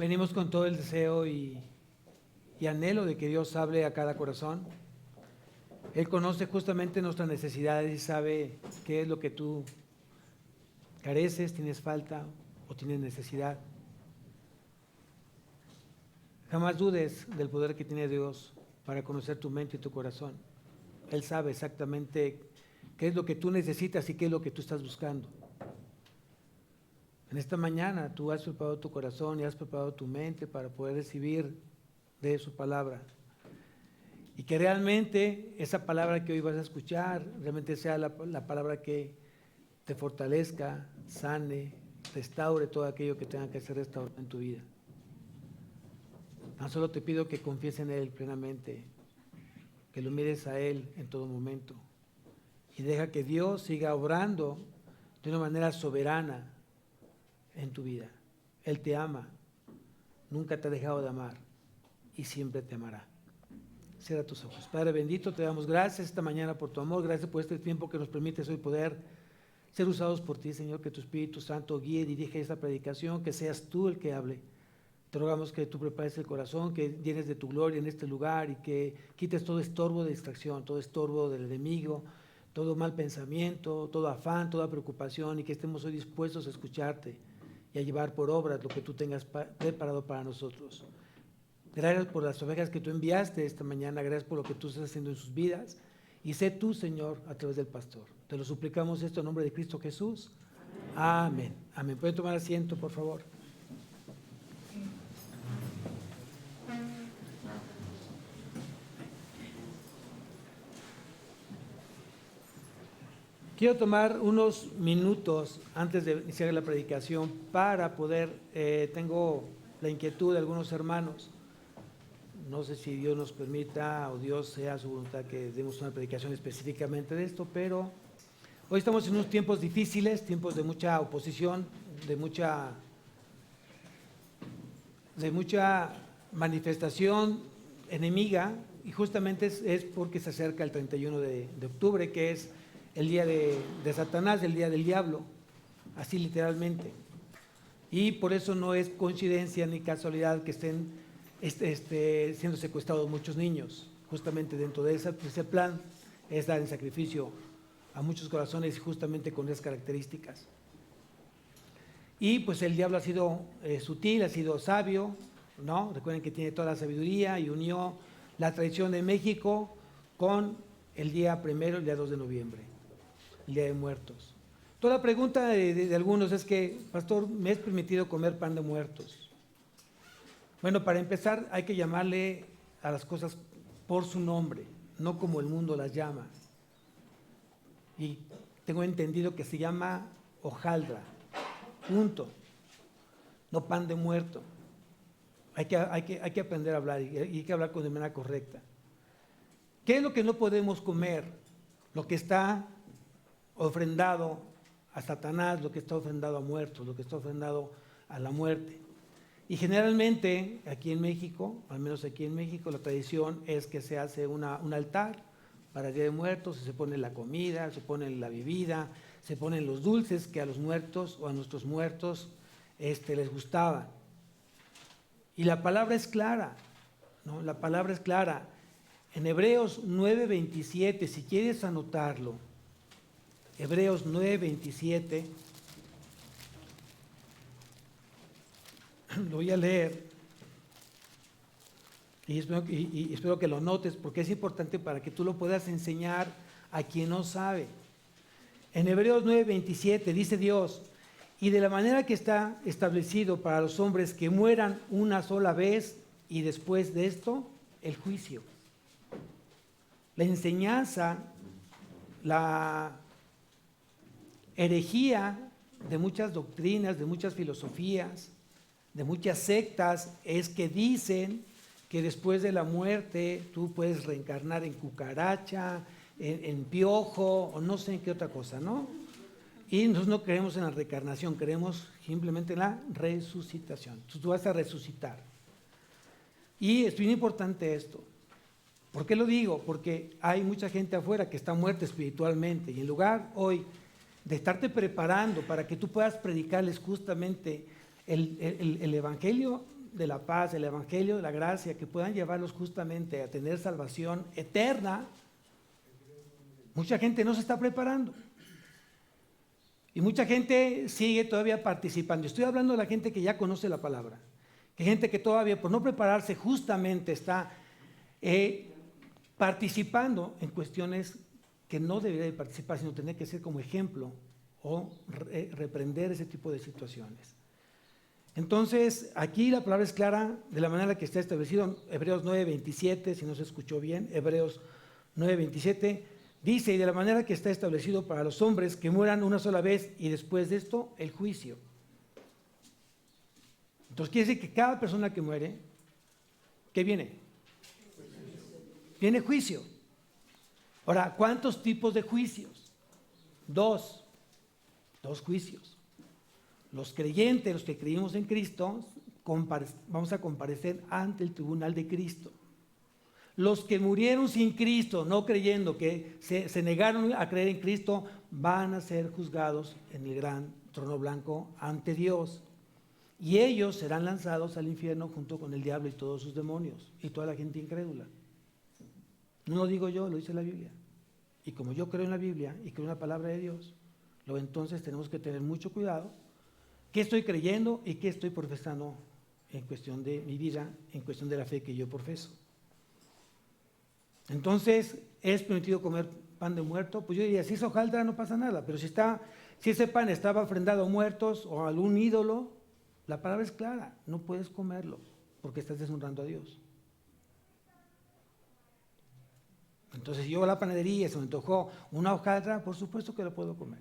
Venimos con todo el deseo y anhelo de que Dios hable a cada corazón. Él conoce justamente nuestras necesidades y sabe qué es lo que tú careces, tienes falta o tienes necesidad. Jamás dudes del poder que tiene Dios para conocer tu mente y tu corazón. Él sabe exactamente qué es lo que tú necesitas y qué es lo que tú estás buscando. En esta mañana tú has preparado tu corazón y has preparado tu mente para poder recibir de su palabra. Y que realmente esa palabra que hoy vas a escuchar, realmente sea la palabra que te fortalezca, sane, restaure todo aquello que tenga que ser restaurado en tu vida. Tan solo te pido que confíes en Él plenamente, que lo mires a Él en todo momento y deja que Dios siga obrando de una manera soberana en tu vida. Él te ama, nunca te ha dejado de amar y siempre te amará. Cierra tus ojos. Padre bendito, te damos gracias esta mañana por tu amor, gracias por este tiempo que nos permites hoy poder ser usados por ti, Señor, que tu Espíritu Santo guíe y dirija esta predicación, que seas tú el que hable. Te rogamos que tú prepares el corazón, que llenes de tu gloria en este lugar y que quites todo estorbo de distracción, todo estorbo del enemigo, todo mal pensamiento, todo afán, toda preocupación y que estemos hoy dispuestos a escucharte y a llevar por obra lo que tú tengas preparado para nosotros. Gracias por las ovejas que tú enviaste esta mañana, gracias por lo que tú estás haciendo en sus vidas y sé tú, Señor, a través del pastor. Te lo suplicamos esto en nombre de Cristo Jesús. Amén. Amén. ¿Pueden tomar asiento, por favor? Quiero tomar unos minutos antes de iniciar la predicación para poder, tengo la inquietud de algunos hermanos, no sé si Dios nos permita o Dios sea su voluntad que demos una predicación específicamente de esto, pero hoy estamos en unos tiempos difíciles, tiempos de mucha oposición, de mucha manifestación enemiga y justamente es porque se acerca el 31 de octubre, que es el día de Satanás, el día del diablo, así literalmente. Y por eso no es coincidencia ni casualidad que estén siendo secuestrados muchos niños. Justamente dentro de ese plan es dar en sacrificio a muchos corazones justamente con esas características. Y pues el diablo ha sido sutil, ha sido sabio, ¿no? Recuerden que tiene toda la sabiduría y unió la tradición de México con el día primero, el día 2 de noviembre. El Día de Muertos. Toda la pregunta de algunos es que, pastor, ¿me es permitido comer pan de muertos? Bueno, para empezar hay que llamarle a las cosas por su nombre, no como el mundo las llama. Y tengo entendido que se llama hojaldra, punto, no pan de muerto. Hay que aprender a hablar y hay que hablar de manera correcta. ¿Qué es lo que no podemos comer? Lo que está ofrendado a Satanás, lo que está ofrendado a muertos, lo que está ofrendado a la muerte. Y generalmente aquí en México, al menos aquí en México, la tradición es que se hace un altar para el Día de Muertos, se pone la comida, se pone la bebida, se ponen los dulces que a los muertos o a nuestros muertos les gustaba. Y la palabra es clara, ¿no? La palabra es clara. En Hebreos 9:27, si quieres anotarlo, Hebreos 9:27, lo voy a leer y espero que lo notes porque es importante para que tú lo puedas enseñar a quien no sabe. En Hebreos 9:27 dice Dios, y de la manera que está establecido para los hombres que mueran una sola vez y después de esto, el juicio. La enseñanza, la herejía de muchas doctrinas, de muchas filosofías, de muchas sectas, es que dicen que después de la muerte tú puedes reencarnar en cucaracha, en piojo o no sé en qué otra cosa, ¿no? Y nosotros no creemos en la reencarnación, creemos simplemente en la resucitación. Tú vas a resucitar. Y es bien importante esto. ¿Por qué lo digo? Porque hay mucha gente afuera que está muerta espiritualmente y en lugar hoy de estarte preparando para que tú puedas predicarles justamente el evangelio de la paz, el evangelio de la gracia, que puedan llevarlos justamente a tener salvación eterna, mucha gente no se está preparando. Y mucha gente sigue todavía participando. Estoy hablando de la gente que ya conoce la palabra. Que gente que todavía por no prepararse justamente está participando en cuestiones que no debería de participar, sino tener que ser como ejemplo o reprender ese tipo de situaciones. Entonces, aquí la palabra es clara de la manera que está establecido en Hebreos 9:27, si no se escuchó bien, Hebreos 9:27, dice, y de la manera que está establecido para los hombres que mueran una sola vez y después de esto, el juicio. Entonces quiere decir que cada persona que muere, ¿qué viene? Viene juicio. Ahora, ¿cuántos tipos de juicios? Dos juicios. Los creyentes, los que creímos en Cristo, vamos a comparecer ante el tribunal de Cristo. Los que murieron sin Cristo, no creyendo, que se negaron a creer en Cristo, van a ser juzgados en el gran trono blanco ante Dios. Y ellos serán lanzados al infierno junto con el diablo y todos sus demonios y toda la gente incrédula. No lo digo yo, lo dice la Biblia. Y como yo creo en la Biblia y creo en la palabra de Dios, entonces tenemos que tener mucho cuidado. ¿Qué estoy creyendo y qué estoy profesando en cuestión de mi vida, en cuestión de la fe que yo profeso? Entonces, ¿es permitido comer pan de muerto? Pues yo diría, si es hojaldra no pasa nada, pero si ese pan estaba ofrendado a muertos o a algún ídolo, la palabra es clara, no puedes comerlo porque estás deshonrando a Dios. Entonces, si yo voy a la panadería y se me antojó una hojaldra, por supuesto que lo puedo comer.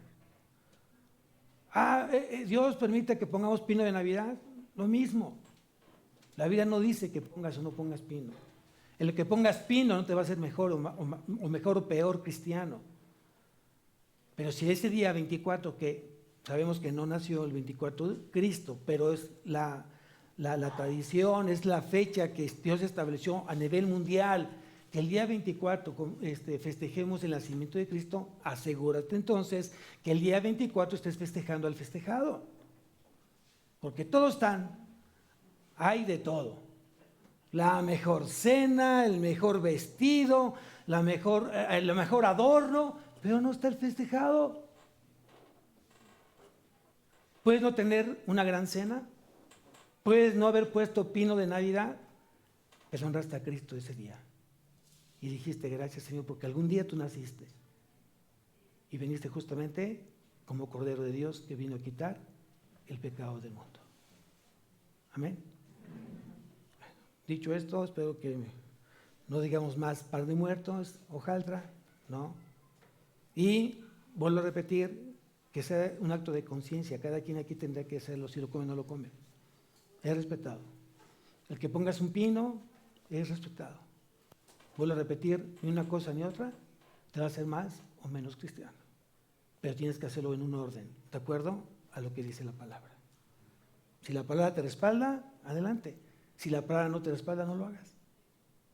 Dios permite que pongamos pino de Navidad, lo mismo. La Biblia no dice que pongas o no pongas pino. El que pongas pino no te va a hacer mejor o mejor o peor cristiano. Pero si ese día 24, que sabemos que no nació el 24 de Cristo, pero es la tradición, es la fecha que Dios estableció a nivel mundial, que el día 24 festejemos el nacimiento de Cristo, asegúrate entonces que el día 24 estés festejando al festejado. Porque todos hay de todo. La mejor cena, el mejor vestido, el mejor adorno, pero no está el festejado. Puedes no tener una gran cena, puedes no haber puesto pino de Navidad, pero honraste a Cristo ese día. Y dijiste, gracias Señor, porque algún día tú naciste. Y viniste justamente como Cordero de Dios que vino a quitar el pecado del mundo. Amén. Dicho esto, espero que no digamos más par de muertos, hojaldra, ¿no? Y vuelvo a repetir, que sea un acto de conciencia. Cada quien aquí tendrá que hacerlo, si lo come o no lo come. Es respetado. El que pongas un pino, es respetado. Vuelvo a repetir, ni una cosa ni otra te va a hacer más o menos cristiano. Pero tienes que hacerlo en un orden, de acuerdo a lo que dice la palabra. Si la palabra te respalda, adelante. Si la palabra no te respalda, no lo hagas.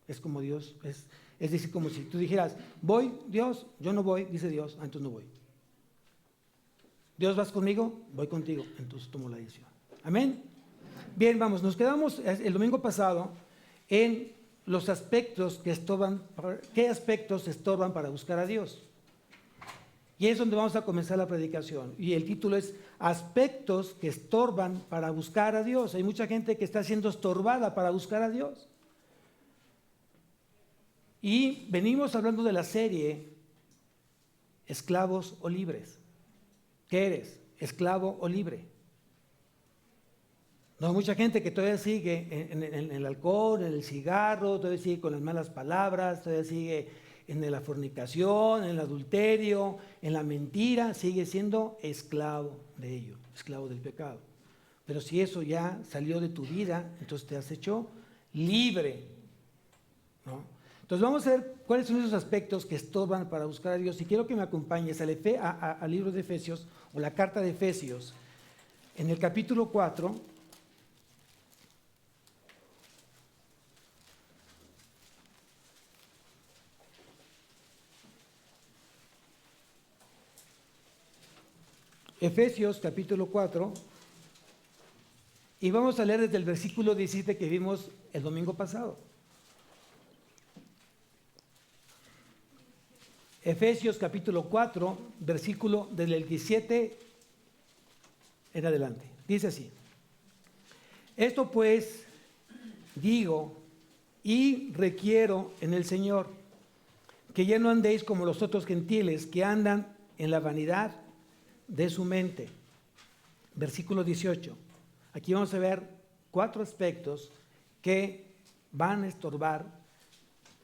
Es como Dios, es decir, como si tú dijeras, voy, Dios, yo no voy, dice Dios, entonces no voy. Dios, ¿vas conmigo? Voy contigo, entonces tomo la decisión. Amén. Bien, vamos, nos quedamos el domingo pasado en los aspectos que estorban, ¿qué aspectos estorban para buscar a Dios? Y es donde vamos a comenzar la predicación. Y el título es aspectos que estorban para buscar a Dios. Hay mucha gente que está siendo estorbada para buscar a Dios. Y venimos hablando de la serie esclavos o libres. ¿Qué eres? ¿Esclavo o libre? No, hay mucha gente que todavía sigue en el alcohol, en el cigarro, todavía sigue con las malas palabras, todavía sigue en la fornicación, en el adulterio, en la mentira, sigue siendo esclavo de ello, esclavo del pecado. Pero si eso ya salió de tu vida, entonces te has hecho libre, ¿no? Entonces vamos a ver cuáles son esos aspectos que estorban para buscar a Dios. Y quiero que me acompañes al libro de Efesios, o la carta de Efesios, en el capítulo 4, Efesios capítulo 4, Y vamos a leer desde el versículo 17 que vimos el domingo pasado. Efesios capítulo 4, versículo desde el 17 en adelante. Dice así: esto pues digo y requiero en el Señor, que ya no andéis como los otros gentiles que andan en la vanidad de su mente. Versículo 18. Aquí vamos a ver 4 aspectos que van a estorbar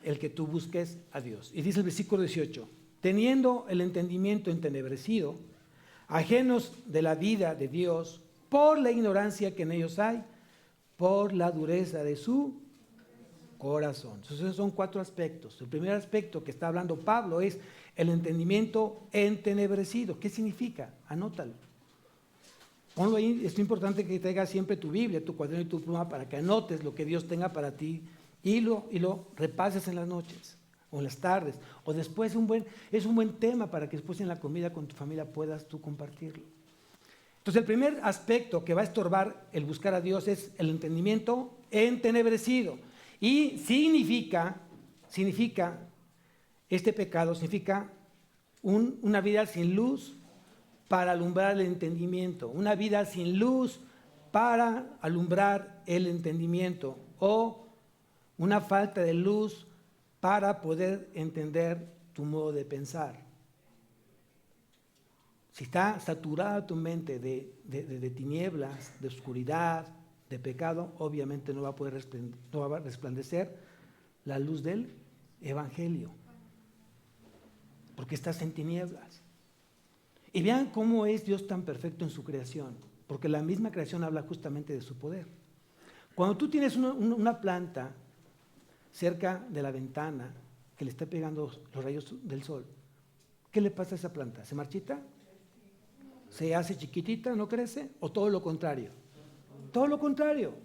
el que tú busques a Dios. Y dice el versículo 18: teniendo el entendimiento entenebrecido, ajenos de la vida de Dios, por la ignorancia que en ellos hay, por la dureza de su corazón. Entonces son 4 aspectos. El primer aspecto que está hablando Pablo es el entendimiento entenebrecido. ¿Qué significa? Anótalo. Ponlo ahí. Es importante que tengas siempre tu Biblia, tu cuaderno y tu pluma para que anotes lo que Dios tenga para ti y lo repases en las noches o en las tardes o después. Es un buen tema para que después en la comida con tu familia puedas tú compartirlo. Entonces el primer aspecto que va a estorbar el buscar a Dios es el entendimiento entenebrecido. Y significa este pecado, significa una vida sin luz para alumbrar el entendimiento, una vida sin luz para alumbrar el entendimiento, o una falta de luz para poder entender tu modo de pensar. Si está saturada tu mente de tinieblas, de oscuridad, de pecado, obviamente no va a resplandecer la luz del Evangelio, porque estás en tinieblas. Y vean cómo es Dios tan perfecto en su creación, porque la misma creación habla justamente de su poder. Cuando tú tienes una planta cerca de la ventana que le está pegando los rayos del sol, ¿qué le pasa a esa planta? ¿Se marchita? ¿Se hace chiquitita? ¿No crece? ¿O todo lo contrario? Todo lo contrario,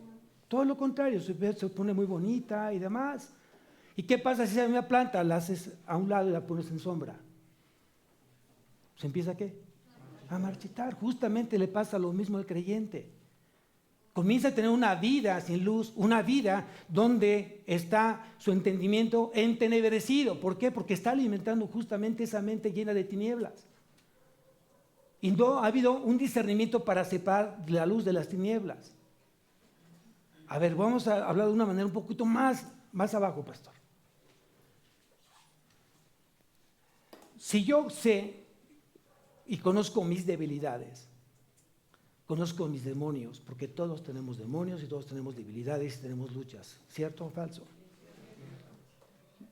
se pone muy bonita y demás. ¿Y qué pasa si esa misma planta la haces a un lado y la pones en sombra? ¿Se empieza a qué? A marchitar. Justamente le pasa lo mismo al creyente. Comienza a tener una vida sin luz, una vida donde está su entendimiento entenebrecido. ¿Por qué? Porque está alimentando justamente esa mente llena de tinieblas. Y no ha habido un discernimiento para separar la luz de las tinieblas. A ver, vamos a hablar de una manera un poquito más abajo, pastor. Si yo sé y conozco mis debilidades, conozco mis demonios, porque todos tenemos demonios y todos tenemos debilidades y tenemos luchas, ¿cierto o falso?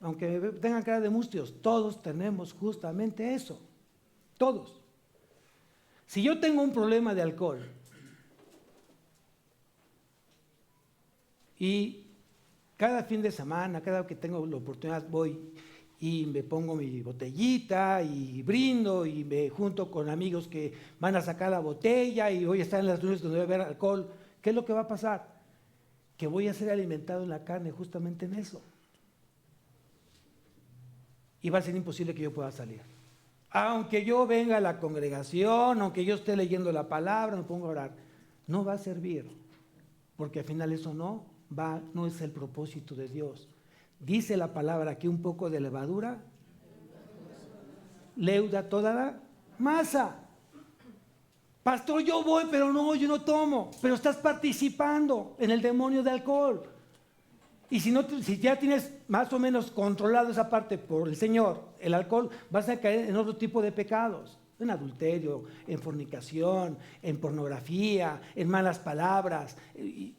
Aunque tengan cara de mustios, todos tenemos justamente eso, todos. Si yo tengo un problema de alcohol y cada fin de semana, cada que tengo la oportunidad voy y me pongo mi botellita y brindo y me junto con amigos que van a sacar la botella y voy a estar en las reuniones donde voy a beber alcohol, ¿qué es lo que va a pasar? Que voy a ser alimentado en la carne justamente en eso. Y va a ser imposible que yo pueda salir. Aunque yo venga a la congregación, aunque yo esté leyendo la palabra, me pongo a orar, no va a servir, porque al final eso no es el propósito de Dios. Dice la palabra que un poco de levadura leuda toda la masa. Pastor, yo voy, pero no, yo no tomo. Pero estás participando en el demonio de alcohol. Y si ya tienes más o menos controlado esa parte por el Señor, el alcohol, vas a caer en otro tipo de pecados. En adulterio, en fornicación, en pornografía, en malas palabras. Y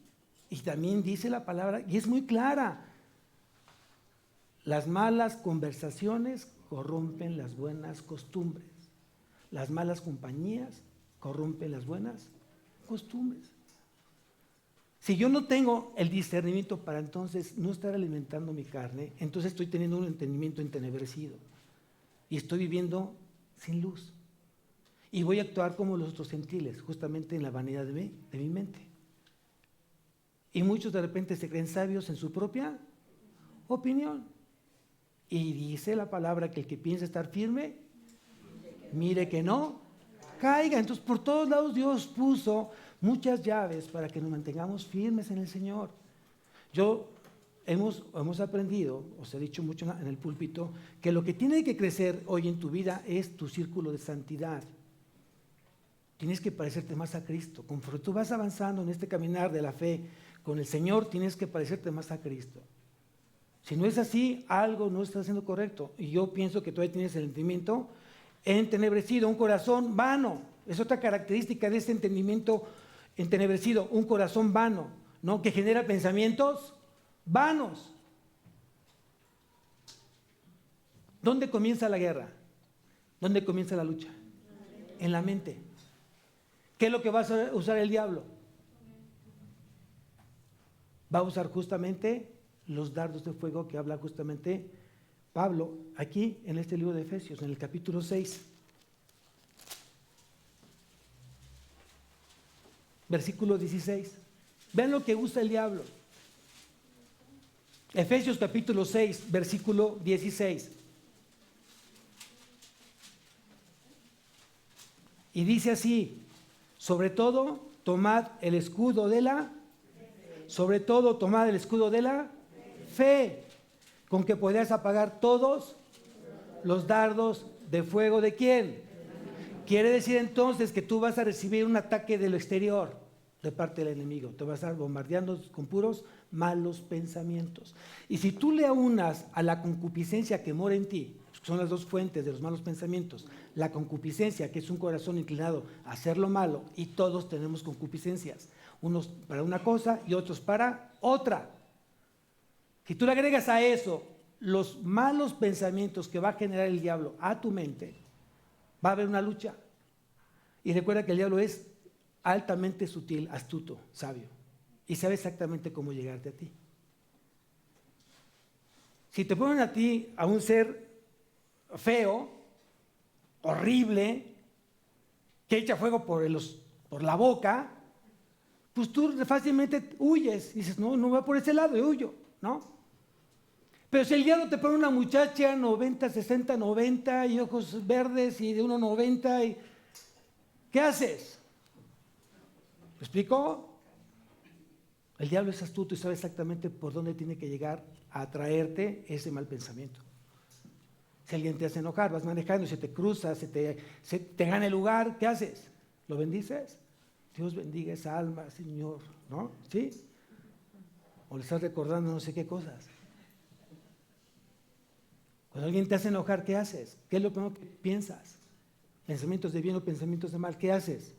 también dice la palabra, y es muy clara, las malas conversaciones corrompen las buenas costumbres. Las malas compañías corrompen las buenas costumbres. Si yo no tengo el discernimiento para entonces no estar alimentando mi carne, entonces estoy teniendo un entendimiento entenebrecido y estoy viviendo sin luz. Y voy a actuar como los otros gentiles, justamente en la vanidad de mi mente. Y muchos de repente se creen sabios en su propia opinión. Y dice la palabra que el que piensa estar firme, mire que no caiga. Entonces por todos lados Dios puso muchas llaves para que nos mantengamos firmes en el Señor. Hemos aprendido, os he dicho mucho en el púlpito, que lo que tiene que crecer hoy en tu vida es tu círculo de santidad. Tienes que parecerte más a Cristo. Conforme tú vas avanzando en este caminar de la fe con el Señor, tienes que parecerte más a Cristo. Si no es así, algo no está haciendo correcto. Y yo pienso que todavía tienes el entendimiento entenebrecido, un corazón vano. Es otra característica de este entendimiento entenebrecido, un corazón vano, ¿no? Que genera pensamientos vanos. ¿Dónde comienza la guerra? ¿Dónde comienza la lucha? En la mente. ¿Qué es lo que va a usar el diablo? Va a usar justamente los dardos de fuego que habla justamente Pablo aquí en este libro de Efesios, en el capítulo 6. Versículo 16. Vean lo que usa el diablo. Efesios capítulo 6, versículo 16. Y dice así: sobre todo, tomad el escudo de la fe, con que podéis apagar todos los dardos de fuego de ¿quién? Quiere decir entonces que tú vas a recibir un ataque de lo exterior de parte del enemigo. Te vas a estar bombardeando con puros malos pensamientos. Y si tú le aunas a la concupiscencia que mora en ti, son las dos fuentes de los malos pensamientos, la concupiscencia, que es un corazón inclinado a hacer lo malo, y todos tenemos concupiscencias, unos para una cosa y otros para otra. Si tú le agregas a eso los malos pensamientos que va a generar el diablo a tu mente, va a haber una lucha. Y recuerda que el diablo es altamente sutil, astuto, sabio, y sabe exactamente cómo llegarte a ti. Si te ponen a ti a un ser feo, horrible, que echa fuego por la boca, pues tú fácilmente huyes. Dices, no va por ese lado, yo huyo, ¿no? Pero si el diablo te pone una muchacha 90, 60, 90 y ojos verdes y de 1,90, ¿qué haces? ¿Me explico? El diablo es astuto y sabe exactamente por dónde tiene que llegar a atraerte ese mal pensamiento. Si alguien te hace enojar, vas manejando y se te cruza, se te gana el lugar, ¿qué haces? ¿Lo bendices? Dios bendiga esa alma, Señor, ¿no? ¿Sí? O le estás recordando no sé qué cosas. Cuando alguien te hace enojar, ¿qué haces? ¿Qué es lo primero que piensas? ¿Pensamientos de bien o pensamientos de mal? ¿Qué haces?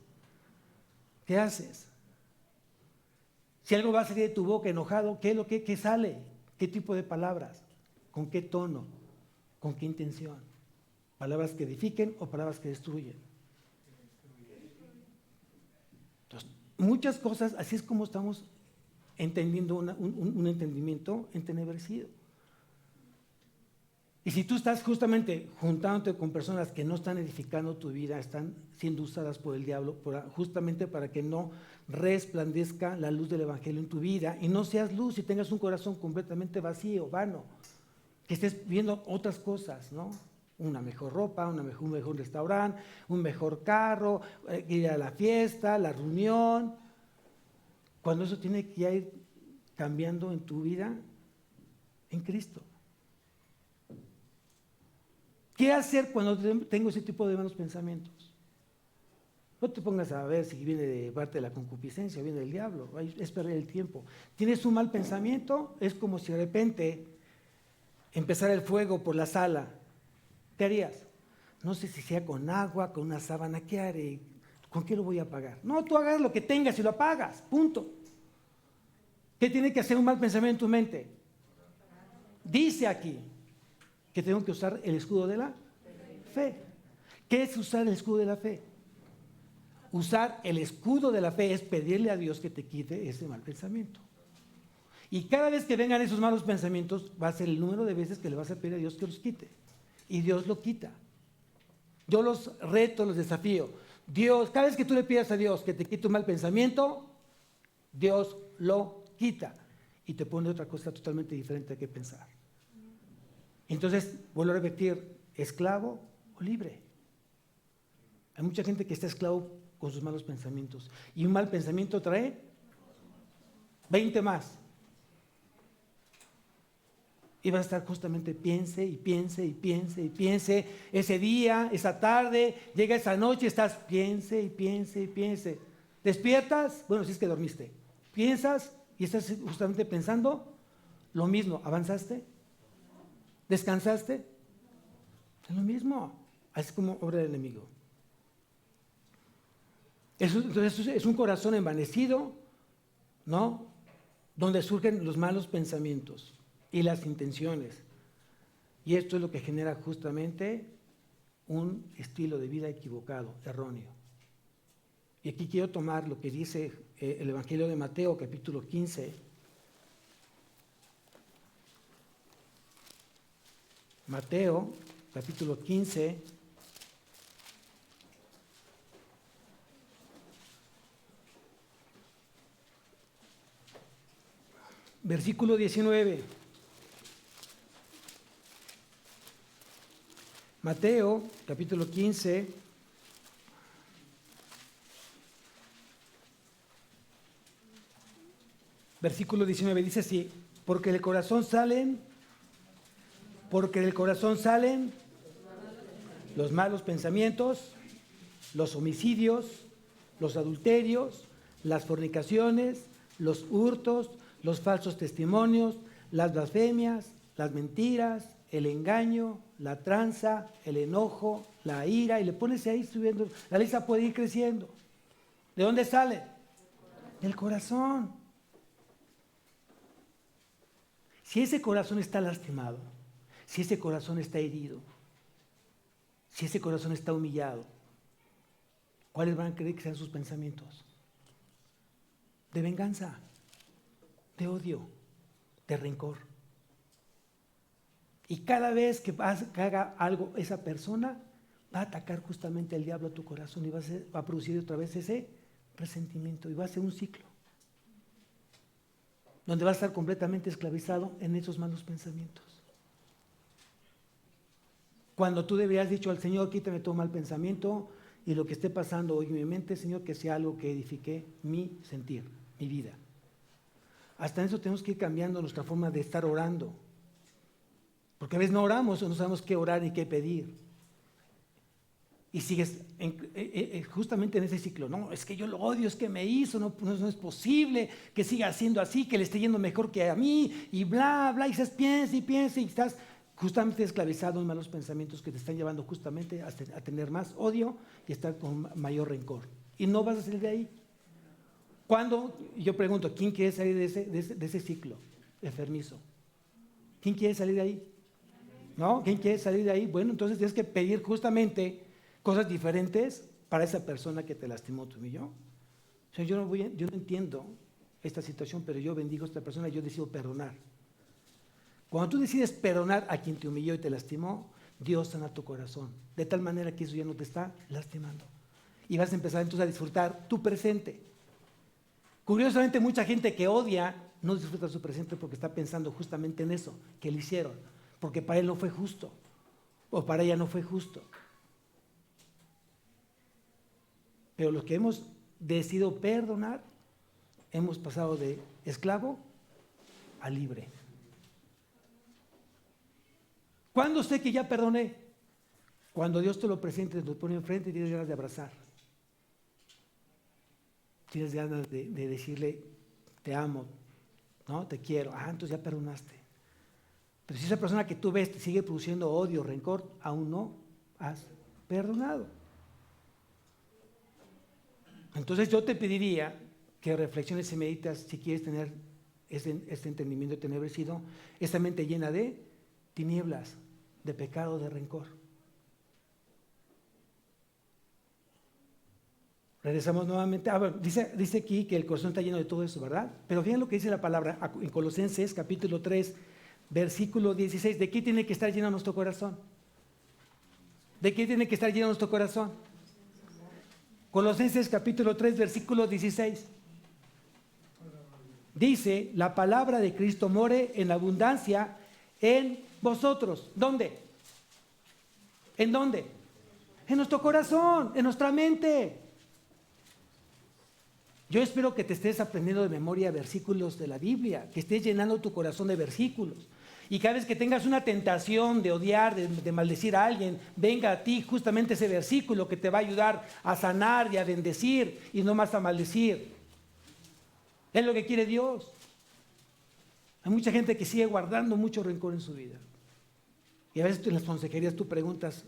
¿Qué haces? Si algo va a salir de tu boca enojado, ¿qué es lo que sale? ¿Qué tipo de palabras? ¿Con qué tono? ¿Con qué intención? ¿Palabras que edifiquen o palabras que destruyen? Entonces, muchas cosas, así es como estamos entendiendo un entendimiento entenebrecido. Y si tú estás justamente juntándote con personas que no están edificando tu vida, están siendo usadas por el diablo justamente para que no resplandezca la luz del Evangelio en tu vida y no seas luz y tengas un corazón completamente vacío, vano, que estés viendo otras cosas, ¿no? Una mejor ropa, un mejor restaurante, un mejor carro, ir a la fiesta, la reunión, cuando eso tiene que ir cambiando en tu vida en Cristo. ¿Qué hacer cuando tengo ese tipo de malos pensamientos? No te pongas a ver si viene de parte de la concupiscencia o viene del diablo, es perder el tiempo. Tienes un mal pensamiento, es como si de repente empezara el fuego por la sala. ¿Qué harías? No sé si sea con agua, con una sábana, ¿qué haré? ¿Con qué lo voy a apagar? No, tú hagas lo que tengas y lo apagas, punto. ¿Qué tiene que hacer un mal pensamiento en tu mente? Dice aquí que tengo que usar el escudo de la fe. ¿Qué es usar el escudo de la fe? Usar el escudo de la fe es pedirle a Dios que te quite ese mal pensamiento. Y cada vez que vengan esos malos pensamientos, va a ser el número de veces que le vas a pedir a Dios que los quite. Y Dios lo quita. Yo los reto, los desafío. Dios, cada vez que tú le pidas a Dios que te quite un mal pensamiento, Dios lo quita. Y te pone otra cosa totalmente diferente a qué pensar. Entonces, vuelvo a repetir, ¿esclavo o libre? Hay mucha gente que está esclavo con sus malos pensamientos. Y un mal pensamiento trae 20 más. Y vas a estar justamente piense y piense y piense y piense. Ese día, esa tarde, llega esa noche, estás piense y piense y piense. ¿Despiertas? Bueno, si es que dormiste. Piensas y estás justamente pensando lo mismo. ¿Avanzaste? ¿Descansaste? Es lo mismo. Así como obra del enemigo. Entonces es un corazón envanecido, ¿no? Donde surgen los malos pensamientos y las intenciones. Y esto es lo que genera justamente un estilo de vida equivocado, erróneo. Y aquí quiero tomar lo que dice el Evangelio de Mateo, capítulo 15. Mateo, capítulo 15. Versículo 19. Mateo, capítulo 15. Versículo 19 dice así: porque del corazón salen los malos pensamientos, los homicidios, los adulterios, las fornicaciones, los hurtos, los falsos testimonios, las blasfemias, las mentiras, el engaño, la tranza, el enojo, la ira, y le pones ahí subiendo, la lista puede ir creciendo. ¿De dónde sale? Del corazón. Si ese corazón está lastimado, si ese corazón está herido, si ese corazón está humillado, ¿cuáles van a creer que sean sus pensamientos? De venganza, de odio, de rencor. Y cada vez que haga algo esa persona, va a atacar justamente el diablo a tu corazón y va a producir otra vez ese resentimiento y va a ser un ciclo donde va a estar completamente esclavizado en esos malos pensamientos. Cuando tú deberías dicho al Señor, quítame todo mal pensamiento y lo que esté pasando hoy en mi mente, Señor, que sea algo que edifique mi sentir, mi vida. Hasta eso tenemos que ir cambiando nuestra forma de estar orando. Porque a veces no oramos o no sabemos qué orar y qué pedir. Y sigues justamente en ese ciclo. No, es que yo lo odio, es que me hizo, no es posible que siga haciendo así, que le esté yendo mejor que a mí, y bla, bla, y estás piensa y estás justamente esclavizado en malos pensamientos que te están llevando justamente a tener más odio y estar con mayor rencor. Y no vas a salir de ahí. Cuando, yo pregunto, ¿quién quiere salir de ese ciclo enfermizo? ¿Quién quiere salir de ahí? ¿No? ¿Quién quiere salir de ahí? Bueno, entonces tienes que pedir justamente cosas diferentes para esa persona que te lastimó, tú y yo. O sea, yo no entiendo esta situación, pero yo bendigo a esta persona y yo decido perdonar. Cuando tú decides perdonar a quien te humilló y te lastimó, Dios sana tu corazón, de tal manera que eso ya no te está lastimando. Y vas a empezar entonces a disfrutar tu presente. Curiosamente, mucha gente que odia no disfruta su presente porque está pensando justamente en eso que le hicieron, porque para él no fue justo, o para ella no fue justo. Pero los que hemos decidido perdonar, hemos pasado de esclavo a libre. ¿Cuándo sé que ya perdoné? Cuando Dios te lo presenta, te lo pone enfrente y tienes ganas de abrazar. Tienes ganas de decirle, te amo, ¿no? Te quiero. Entonces ya perdonaste. Pero si esa persona que tú ves te sigue produciendo odio, rencor, aún no has perdonado. Entonces yo te pediría que reflexiones y meditas si quieres tener este entendimiento tenebrecido, esta mente llena de tinieblas, de pecado, de rencor. Regresamos nuevamente. Dice aquí que el corazón está lleno de todo eso, ¿verdad? Pero fíjense lo que dice la palabra en Colosenses capítulo 3, versículo 16. ¿De qué tiene que estar lleno nuestro corazón? ¿De qué tiene que estar lleno nuestro corazón? Colosenses capítulo 3, versículo 16. Dice, la palabra de Cristo more en abundancia en vosotros. ¿Dónde? ¿En dónde? En nuestro corazón, en nuestra mente. Yo espero que te estés aprendiendo de memoria versículos de la Biblia, que estés llenando tu corazón de versículos. Y cada vez que tengas una tentación de odiar, de maldecir a alguien, venga a ti justamente ese versículo que te va a ayudar a sanar y a bendecir y no más a maldecir. Es lo que quiere Dios. Hay mucha gente que sigue guardando mucho rencor en su vida. Y a veces en las consejerías tú preguntas,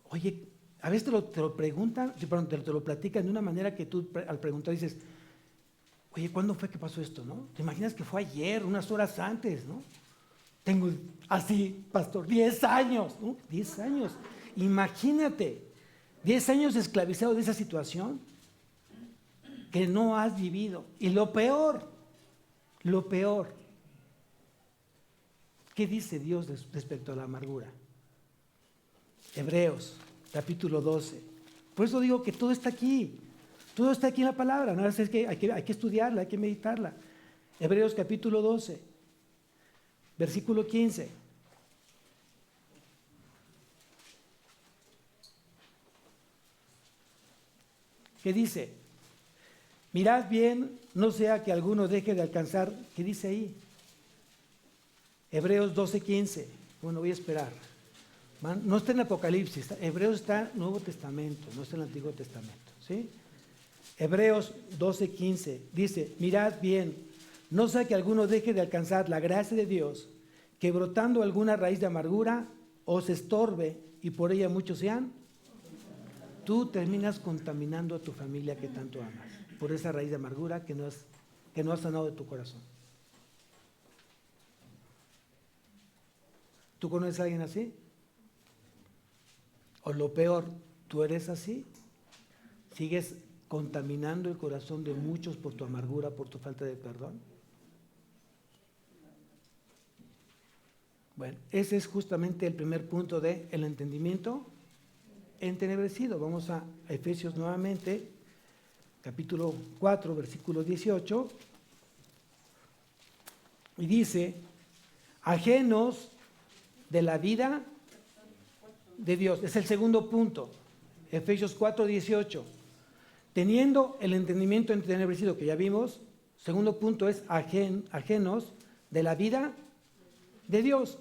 oye, a veces te lo preguntan, te lo platican de una manera que tú al preguntar dices, oye, ¿cuándo fue que pasó esto? ¿No? ¿Te imaginas que fue ayer, unas horas antes? ¿No? Tengo así, pastor, 10 años, ¿no? 10 años. Imagínate, 10 años esclavizado de esa situación que no has vivido. Y lo peor, ¿qué dice Dios respecto a la amargura? Hebreos, capítulo 12. Por eso digo que todo está aquí en la palabra, nada más es que hay que estudiarla, hay que meditarla. Hebreos capítulo 12. Versículo 15. ¿Qué dice? Mirad bien, no sea que alguno deje de alcanzar. ¿Qué dice ahí? Hebreos 12:15. Bueno, voy a esperar. No está en Apocalipsis. Hebreos está en el Nuevo Testamento, no está en el Antiguo Testamento. ¿Sí? Hebreos 12:15 dice, mirad bien, no sea que alguno deje de alcanzar la gracia de Dios, que brotando alguna raíz de amargura os estorbe y por ella muchos sean. Tú terminas contaminando a tu familia que tanto amas, por esa raíz de amargura que no has sanado de tu corazón. ¿Tú conoces a alguien así? O lo peor, ¿tú eres así? ¿Sigues contaminando el corazón de muchos por tu amargura, por tu falta de perdón? Bueno, ese es justamente el primer punto del entendimiento entenebrecido. Vamos a Efesios nuevamente, capítulo 4, versículo 18. Y dice, ajenos de la vida de Dios. Es el segundo punto. Efesios 4, 18. Teniendo el entendimiento entenebrecido, que ya vimos. Segundo punto es ajenos de la vida de Dios.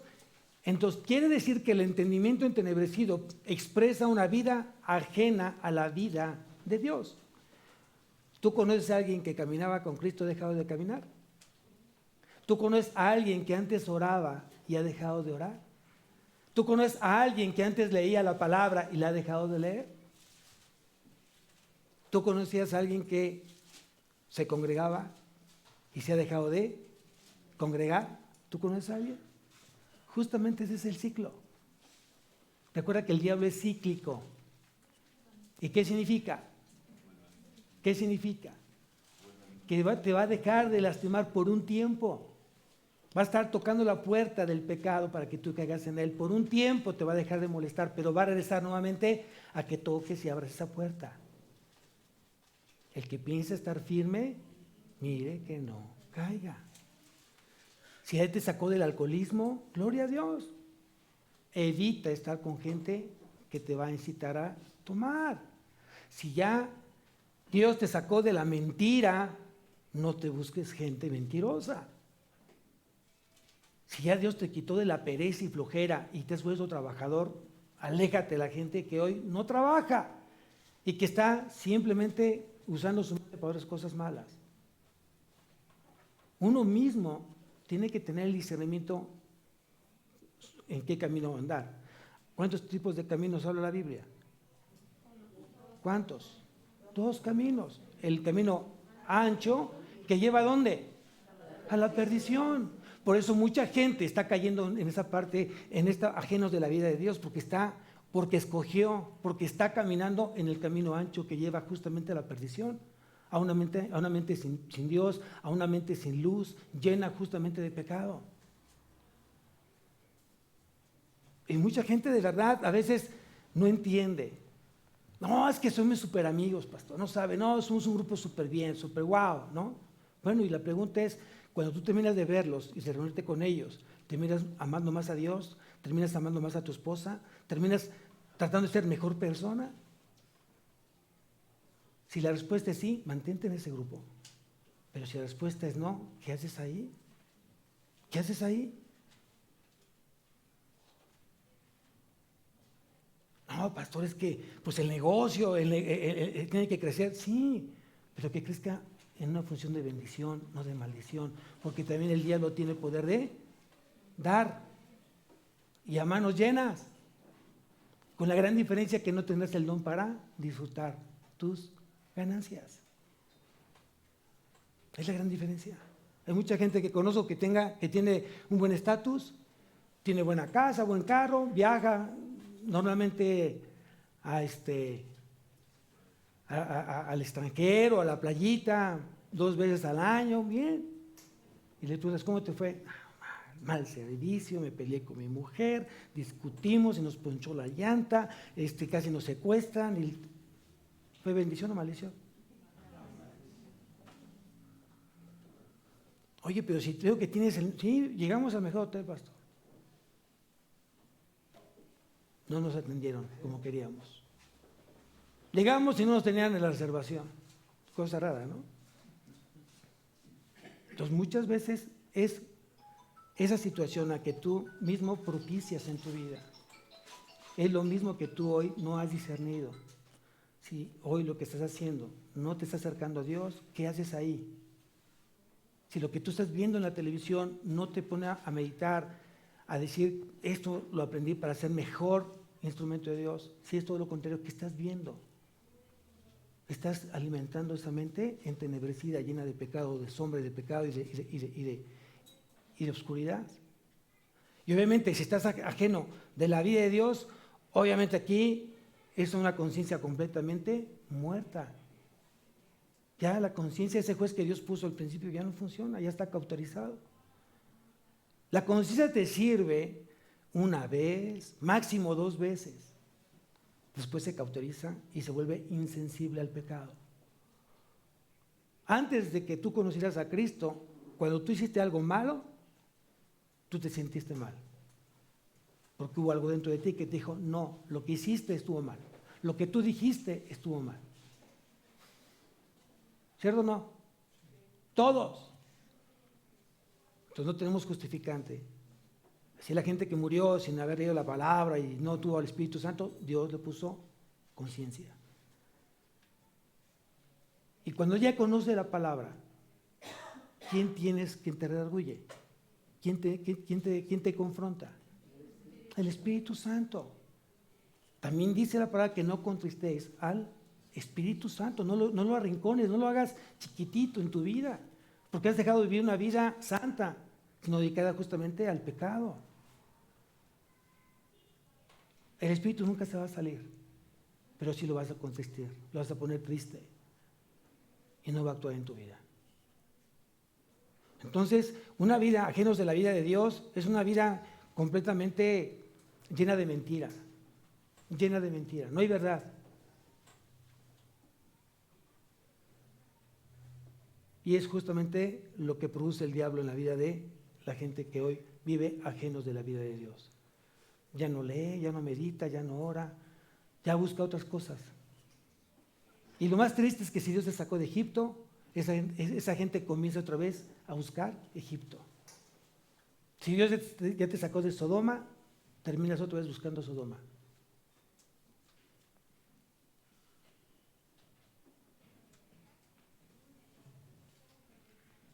Entonces, quiere decir que el entendimiento entenebrecido expresa una vida ajena a la vida de Dios. ¿Tú conoces a alguien que caminaba con Cristo y ha dejado de caminar? ¿Tú conoces a alguien que antes oraba y ha dejado de orar? ¿Tú conoces a alguien que antes leía la palabra y la ha dejado de leer? ¿Tú conocías a alguien que se congregaba y se ha dejado de congregar? ¿Tú conoces a alguien? Justamente ese es el ciclo. Recuerda que el diablo es cíclico. ¿Y qué significa? ¿Qué significa? Que te va a dejar de lastimar por un tiempo. Va a estar tocando la puerta del pecado para que tú caigas en él. Por un tiempo te va a dejar de molestar, pero va a regresar nuevamente a que toques y abras esa puerta. El que piensa estar firme, mire que no caiga. Si él te sacó del alcoholismo, gloria a Dios. Evita estar con gente que te va a incitar a tomar. Si ya Dios te sacó de la mentira, no te busques gente mentirosa. Si ya Dios te quitó de la pereza y flojera y te has vuelto trabajador, aléjate de la gente que hoy no trabaja y que está simplemente usando su mente para otras cosas malas. Uno mismo tiene que tener el discernimiento en qué camino andar. ¿Cuántos tipos de caminos habla la Biblia? ¿Cuántos? 2 caminos. El camino ancho que lleva ¿a dónde? A la perdición. Por eso mucha gente está cayendo en esa parte, ajenos de la vida de Dios, porque escogió, porque está caminando en el camino ancho que lleva justamente a la perdición. A una mente sin Dios, a una mente sin luz, llena justamente de pecado. Y mucha gente de verdad a veces no entiende. No, es que somos súper amigos, pastor. No sabe, no, somos un grupo súper bien, súper wow, ¿no? Bueno, y la pregunta es, cuando tú terminas de verlos y de reunirte con ellos, ¿terminas amando más a Dios? ¿Terminas amando más a tu esposa? ¿Terminas tratando de ser mejor persona? Si la respuesta es sí, mantente en ese grupo. Pero si la respuesta es no, ¿qué haces ahí? ¿Qué haces ahí? No, pastor, es que pues el negocio tiene que crecer. Sí, pero que crezca en una función de bendición, no de maldición. Porque también el diablo tiene el poder de dar y a manos llenas. Con la gran diferencia que no tendrás el don para disfrutar tus ganancias. Es la gran diferencia. Hay mucha gente que conozco que tiene un buen estatus, tiene buena casa, buen carro, viaja normalmente al extranjero, a la playita, 2 veces al año, bien. Y le preguntas, ¿cómo te fue? Mal servicio, me peleé con mi mujer, discutimos y nos ponchó la llanta, casi nos secuestran. Y ¿fue bendición o maldición? Oye, pero si creo que tienes sí, llegamos al mejor hotel, pastor. No nos atendieron como queríamos. Llegamos y no nos tenían en la reservación. Cosa rara, ¿no? Entonces muchas veces es esa situación a que tú mismo propicias en tu vida. Es lo mismo que tú hoy no has discernido. Si hoy lo que estás haciendo no te está acercando a Dios, ¿qué haces ahí? Si lo que tú estás viendo en la televisión no te pone a meditar, a decir, esto lo aprendí para ser mejor instrumento de Dios, si es todo lo contrario, ¿qué estás viendo? Estás alimentando esa mente entenebrecida, llena de pecado, de sombra, de pecado y de oscuridad. Y obviamente, si estás ajeno de la vida de Dios, obviamente aquí es una conciencia completamente muerta. Ya la conciencia, ese juez que Dios puso al principio ya no funciona, ya está cauterizado. La conciencia te sirve una vez, máximo 2 veces. Después se cauteriza y se vuelve insensible al pecado. Antes de que tú conocieras a Cristo, cuando tú hiciste algo malo, tú te sentiste mal. Porque hubo algo dentro de ti que te dijo, no, lo que hiciste estuvo mal. Lo que tú dijiste estuvo mal. ¿Cierto o no? Todos. Entonces no tenemos justificante. Si la gente que murió sin haber leído la palabra y no tuvo al Espíritu Santo, Dios le puso conciencia. Y cuando ya conoce la palabra, ¿quién tienes que te redarguye? ¿Quién te confronta? El Espíritu Santo. También dice la palabra que no contristéis al Espíritu Santo, no lo arrincones, no lo hagas chiquitito en tu vida, porque has dejado de vivir una vida santa, sino dedicada justamente al pecado. El Espíritu nunca se va a salir, pero sí lo vas a contristar, lo vas a poner triste y no va a actuar en tu vida. Entonces, una vida ajenos de la vida de Dios es una vida completamente llena de mentira, no hay verdad. Y es justamente lo que produce el diablo en la vida de la gente que hoy vive ajenos de la vida de Dios. Ya no lee, ya no medita, ya no ora, ya busca otras cosas. Y lo más triste es que si Dios te sacó de Egipto, esa gente comienza otra vez a buscar Egipto. Si Dios ya te sacó de Sodoma, terminas otra vez buscando Sodoma.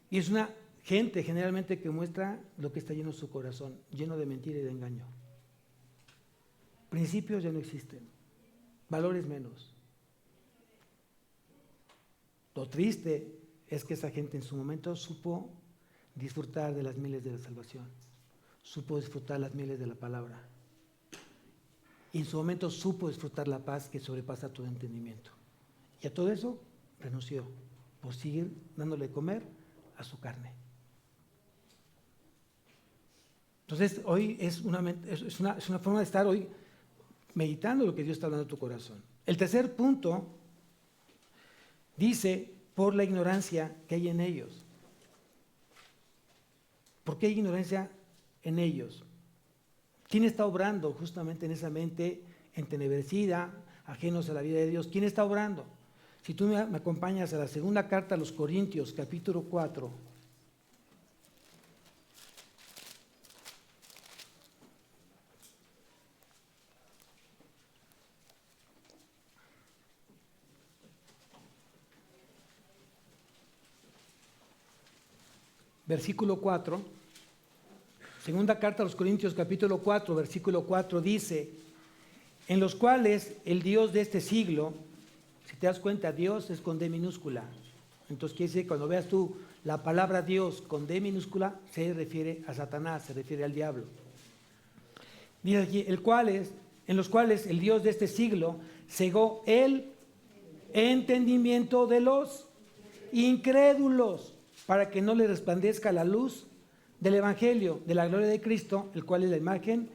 Y es una gente generalmente que muestra lo que está lleno su corazón, lleno de mentira y de engaño. Principios ya no existen, valores menos. Lo triste es que esa gente en su momento supo disfrutar de las mieles de la salvación, supo disfrutar las mieles de la palabra. Y en su momento supo disfrutar la paz que sobrepasa todo entendimiento. Y a todo eso renunció por seguir dándole de comer a su carne. Entonces hoy es una forma de estar hoy meditando lo que Dios está hablando en tu corazón. El tercer punto dice, por la ignorancia que hay en ellos. ¿Por qué hay ignorancia en ellos? ¿Quién está obrando justamente en esa mente entenebrecida, ajenos a la vida de Dios? ¿Quién está obrando? Si tú me acompañas a la segunda carta a los Corintios, capítulo 4. Versículo 4, segunda carta a los Corintios capítulo 4, versículo 4 dice, en los cuales el Dios de este siglo, si te das cuenta, Dios es con D minúscula. Entonces quiere decir que cuando veas tú la palabra Dios con D minúscula, se refiere a Satanás, se refiere al diablo. Dice aquí, en los cuales el Dios de este siglo cegó el entendimiento de los incrédulos, para que no le resplandezca la luz del Evangelio, de la gloria de Cristo, el cual es la imagen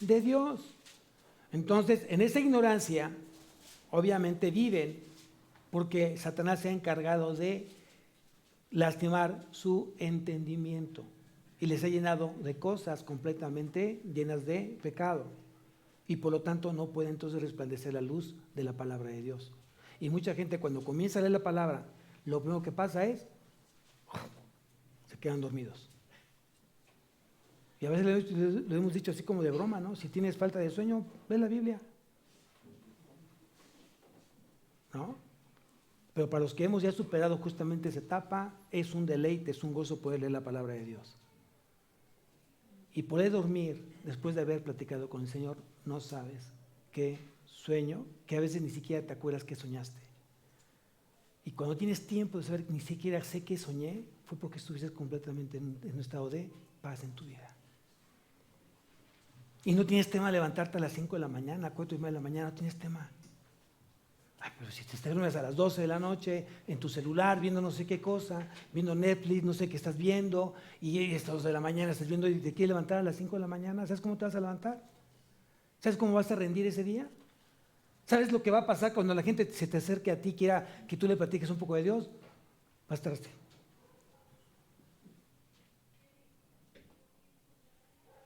de Dios. Entonces, en esa ignorancia, obviamente viven, porque Satanás se ha encargado de lastimar su entendimiento y les ha llenado de cosas completamente llenas de pecado. Y por lo tanto no puede entonces resplandecer la luz de la palabra de Dios. Y mucha gente cuando comienza a leer la palabra, lo primero que pasa es se quedan dormidos. Y a veces le hemos dicho así como de broma, ¿no? Si tienes falta de sueño, ve la Biblia, ¿no? Pero para los que hemos ya superado justamente esa etapa, es un deleite, es un gozo poder leer la palabra de Dios. Y poder dormir después de haber platicado con el Señor, no sabes qué sueño, que a veces ni siquiera te acuerdas que soñaste. Y cuando tienes tiempo de saber, ni siquiera sé qué soñé, fue porque estuviste completamente en un estado de paz en tu vida. Y no tienes tema de levantarte a las 5 de la mañana, 4 y media de la mañana, no tienes tema. Ay, pero si te duermes a las 12 de la noche en tu celular viendo no sé qué cosa, viendo Netflix, no sé qué estás viendo, y a las 2 de la mañana estás viendo y te quieres levantar a las 5 de la mañana, ¿sabes cómo te vas a levantar? ¿Sabes cómo vas a rendir ese día? ¿Sabes lo que va a pasar cuando la gente se te acerque a ti, quiera que tú le platiques un poco de Dios? Va a estar así.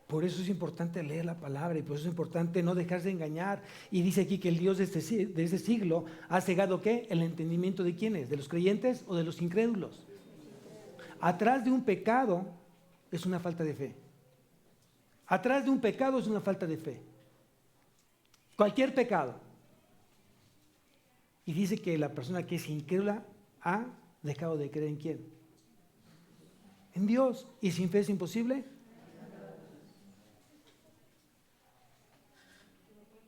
Por eso es importante leer la palabra y por eso es importante no dejarse engañar. Y dice aquí que el Dios de este siglo ha cegado ¿qué? El entendimiento de quiénes, de los creyentes o de los incrédulos. Atrás de un pecado es una falta de fe. Atrás de un pecado es una falta de fe. Cualquier pecado. Y dice que la persona que es incrédula ha dejado de creer en quién. En Dios. ¿Y sin fe es imposible?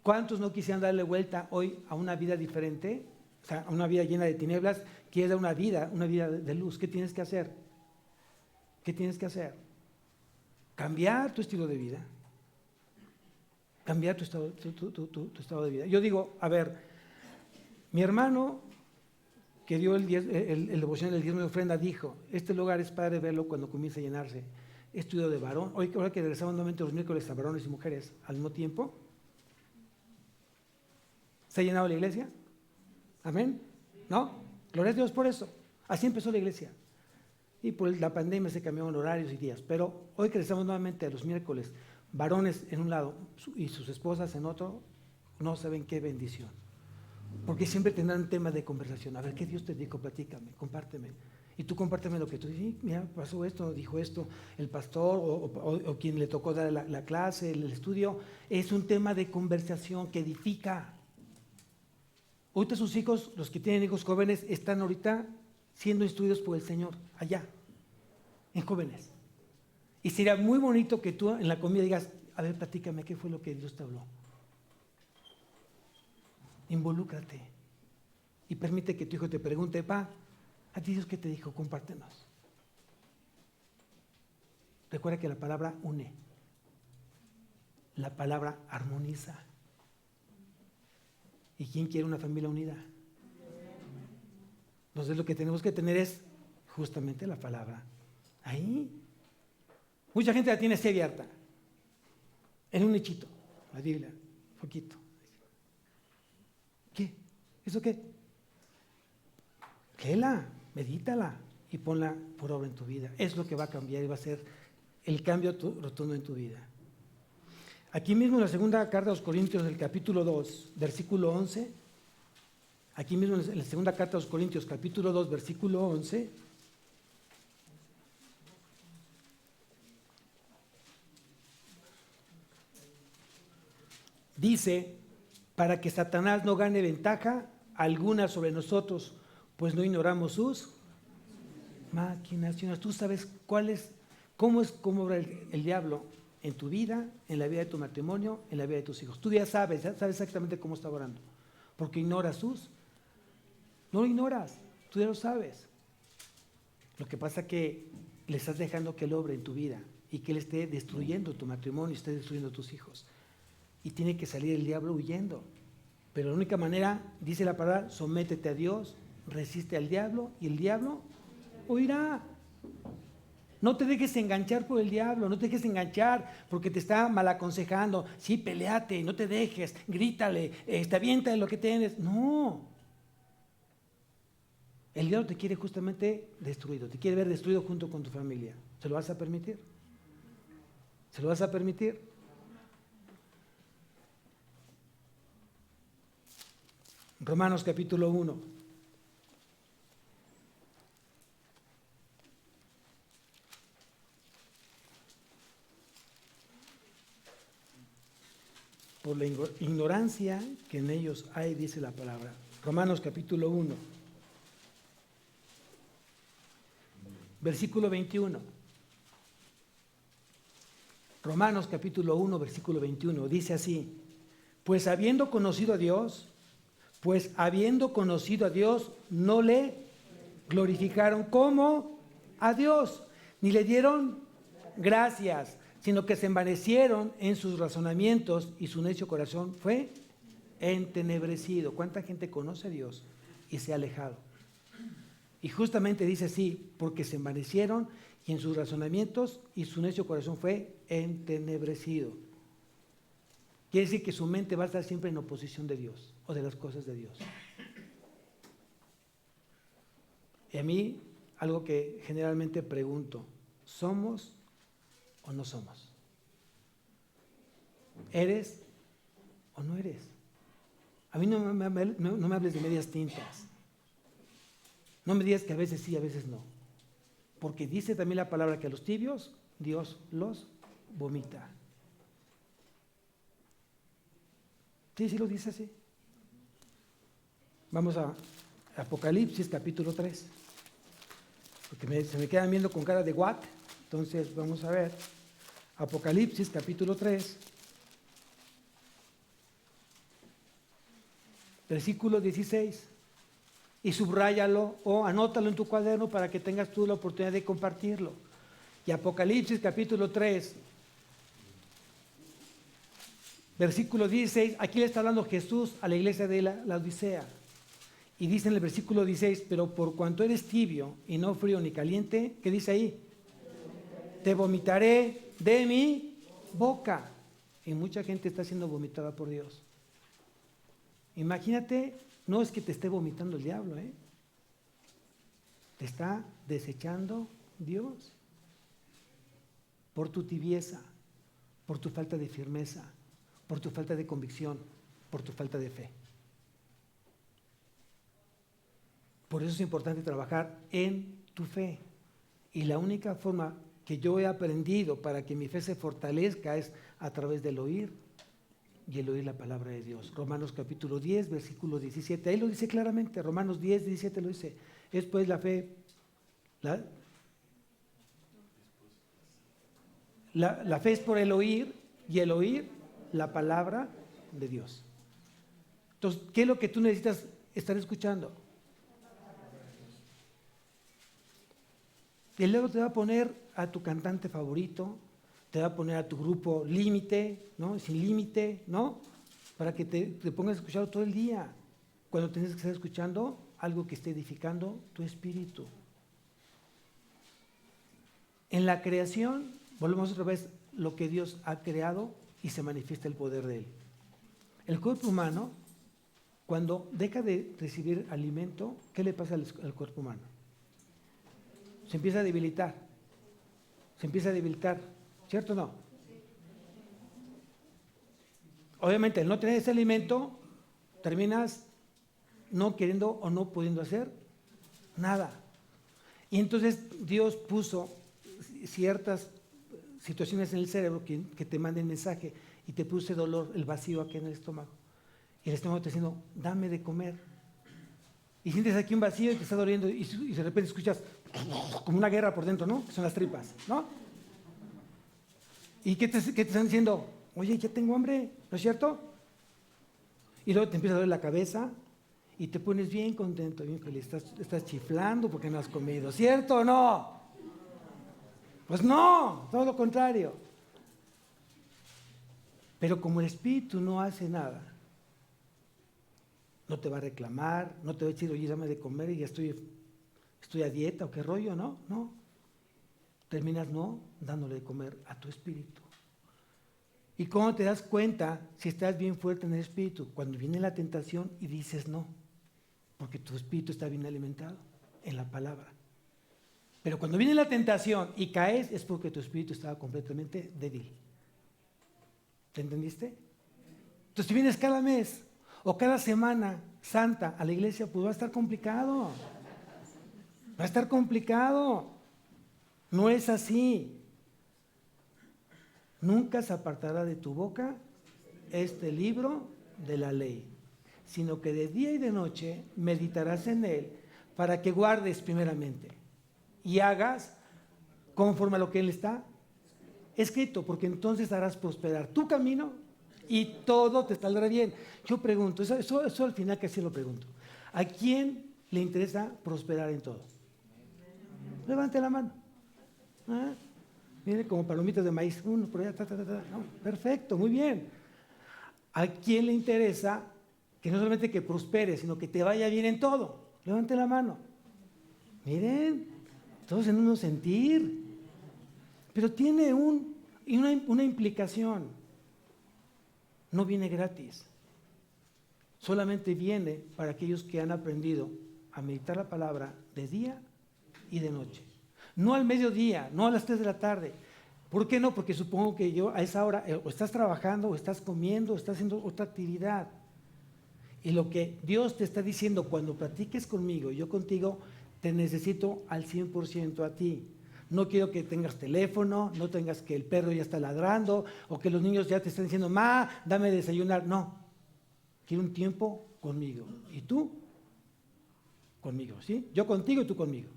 ¿Cuántos no quisieran darle vuelta hoy a una vida diferente? O sea, a una vida llena de tinieblas, quieres dar una vida de luz. ¿Qué tienes que hacer? ¿Qué tienes que hacer? Cambiar tu estilo de vida. Cambiar tu estado de vida. Yo digo, a ver, mi hermano que dio el devocional del diezmo de ofrenda dijo, este lugar es padre verlo cuando comienza a llenarse. Estudio de varón. Hoy ahora que regresamos nuevamente los miércoles a varones y mujeres al mismo tiempo, ¿se ha llenado la iglesia? ¿Amén? ¿No? Gloria a Dios por eso. Así empezó la iglesia. Y por la pandemia se cambiaron horarios y días. Pero hoy que regresamos nuevamente a los miércoles, varones en un lado y sus esposas en otro, no saben qué bendición. Porque siempre tendrán un tema de conversación. A ver, ¿qué Dios te dijo? Platícame, compárteme. Y tú compárteme lo que tú dices. Mira, pasó esto, dijo esto, el pastor o quien le tocó dar la clase, el estudio. Es un tema de conversación que edifica. Ahorita sus hijos, los que tienen hijos jóvenes, están ahorita siendo instruidos por el Señor, allá, en jóvenes. Y sería muy bonito que tú en la comida digas, a ver, platícame, ¿qué fue lo que Dios te habló? Involúcrate y permite que tu hijo te pregunte, pa, ¿a ti Dios qué te dijo? Compártenos. Recuerda que la palabra une, la palabra armoniza. ¿Y quién quiere una familia unida? Entonces lo que tenemos que tener es justamente la palabra. Ahí. Mucha gente la tiene así abierta. En un nichito. La Biblia. Poquito. ¿Qué? ¿Eso qué? Léela, medítala y ponla por obra en tu vida. Es lo que va a cambiar y va a ser el cambio rotundo en tu vida. Aquí mismo en la segunda carta a los Corintios del capítulo 2, versículo 11, Aquí mismo en la segunda carta a los Corintios, capítulo 2, versículo 11, dice, para que Satanás no gane ventaja alguna sobre nosotros, pues no ignoramos sus maquinaciones. Tú sabes cómo obra el diablo en tu vida, en la vida de tu matrimonio, en la vida de tus hijos. Tú ya sabes exactamente cómo está obrando, porque ignoras no lo ignoras, tú ya lo sabes. Lo que pasa es que le estás dejando que él obre en tu vida y que él esté destruyendo tu matrimonio, esté destruyendo tus hijos. Y tiene que salir el diablo huyendo. Pero la única manera, dice la palabra, sométete a Dios, resiste al diablo y el diablo huirá. No te dejes enganchar por el diablo, no te dejes enganchar porque te está mal aconsejando. Sí, peleate, no te dejes, grítale, aviéntale lo que tienes. No. El diablo te quiere justamente destruido, te quiere ver destruido junto con tu familia. ¿Se lo vas a permitir? ¿Se lo vas a permitir? Romanos capítulo 1. Por la ignorancia que en ellos hay, dice la palabra. Romanos capítulo 1, versículo 21. Romanos capítulo 1, versículo 21. Dice así, pues habiendo conocido a Dios, no le glorificaron como a Dios, ni le dieron gracias, sino que se envanecieron en sus razonamientos y su necio corazón fue entenebrecido. ¿Cuánta gente conoce a Dios y se ha alejado? Y justamente dice así, porque se envanecieron y en sus razonamientos y su necio corazón fue entenebrecido. Quiere decir que su mente va a estar siempre en oposición de Dios o de las cosas de Dios. Y a mí, algo que generalmente pregunto, ¿somos o no somos? ¿Eres o no eres? A mí no me hables de medias tintas. No me digas que a veces sí, a veces no. Porque dice también la palabra que a los tibios Dios los vomita. Sí lo dice así. Vamos a Apocalipsis capítulo 3. Porque se me quedan viendo con cara de what. Entonces vamos a ver. Apocalipsis capítulo 3. Versículo 16. Y subráyalo o anótalo en tu cuaderno para que tengas tú la oportunidad de compartirlo. Y Apocalipsis capítulo 3. Versículo 16, aquí le está hablando Jesús a la iglesia de la Odisea. Y dice en el versículo 16, pero por cuanto eres tibio y no frío ni caliente, ¿qué dice ahí? Te vomitaré de mi boca. Y mucha gente está siendo vomitada por Dios. Imagínate, no es que te esté vomitando el diablo, te está desechando Dios por tu tibieza, por tu falta de firmeza, por tu falta de convicción, por tu falta de fe. Por eso es importante trabajar en tu fe. Y la única forma que yo he aprendido para que mi fe se fortalezca es a través del oír y el oír la palabra de Dios. Romanos capítulo 10, versículo 17. Ahí lo dice claramente, Romanos 10, 17 lo dice. Es pues la fe, la fe es por el oír y el oír la palabra de Dios. Entonces, ¿qué es lo que tú necesitas estar escuchando? Y luego te va a poner a tu cantante favorito, te va a poner a tu grupo límite, ¿no? Sin límite, ¿no? Para que te pongas a escuchar todo el día, cuando tienes que estar escuchando algo que esté edificando tu espíritu. En la creación, volvemos otra vez, lo que Dios ha creado y se manifiesta el poder de Él. El cuerpo humano, cuando deja de recibir alimento, ¿qué le pasa al cuerpo humano? Se empieza a debilitar. ¿Cierto o no? Obviamente, al no tener ese alimento, terminas no queriendo o no pudiendo hacer nada. Y entonces Dios puso ciertas situaciones en el cerebro que te manden mensaje y te produce dolor, el vacío aquí en el estómago. Y el estómago te está diciendo, dame de comer. Y sientes aquí un vacío y te está doliendo y de repente escuchas como una guerra por dentro, ¿no? Que son las tripas, ¿no? ¿Y qué te están diciendo? Oye, ya tengo hambre, ¿no es cierto? Y luego te empieza a doler la cabeza y te pones bien contento, bien feliz. Estás chiflando porque no has comido, ¿cierto o no? Pues no, todo lo contrario. Pero como el espíritu no hace nada, no te va a reclamar, no te va a decir, oye, dame de comer y ya estoy a dieta o qué rollo, ¿no? No. Terminas no dándole de comer a tu espíritu. ¿Y cómo te das cuenta si estás bien fuerte en el espíritu? Cuando viene la tentación y dices no, porque tu espíritu está bien alimentado en la palabra. Pero cuando viene la tentación y caes es porque tu espíritu estaba completamente débil. ¿Te entendiste? Entonces si vienes cada mes o cada semana santa a la iglesia, pues va a estar complicado. Va a estar complicado. No es así. Nunca se apartará de tu boca este libro de la ley, sino que de día y de noche meditarás en él para que guardes primeramente y hagas conforme a lo que él está escrito, porque entonces harás prosperar tu camino y todo te saldrá bien. Yo pregunto, eso al final casi lo pregunto, ¿a quién le interesa prosperar en todo? Levante la mano. ¿Ah? Miren, como palomitas de maíz, uno por allá, No, perfecto, muy bien. ¿A quién le interesa que no solamente que prospere, sino que te vaya bien en todo? Levante la mano. Miren, todos en un sentir. Pero tiene una implicación. No viene gratis. Solamente viene para aquellos que han aprendido a meditar la palabra de día y de noche. No al mediodía, no a las 3 de la tarde. ¿Por qué no? Porque supongo que yo a esa hora o estás trabajando, o estás comiendo, o estás haciendo otra actividad. Y lo que Dios te está diciendo cuando platiques conmigo, yo contigo, te necesito al 100% a ti. No quiero que tengas teléfono, no tengas que el perro ya está ladrando, o que los niños ya te están diciendo, ma, dame desayunar. No, quiero un tiempo conmigo. ¿Y tú? Conmigo, ¿sí? Yo contigo y tú conmigo.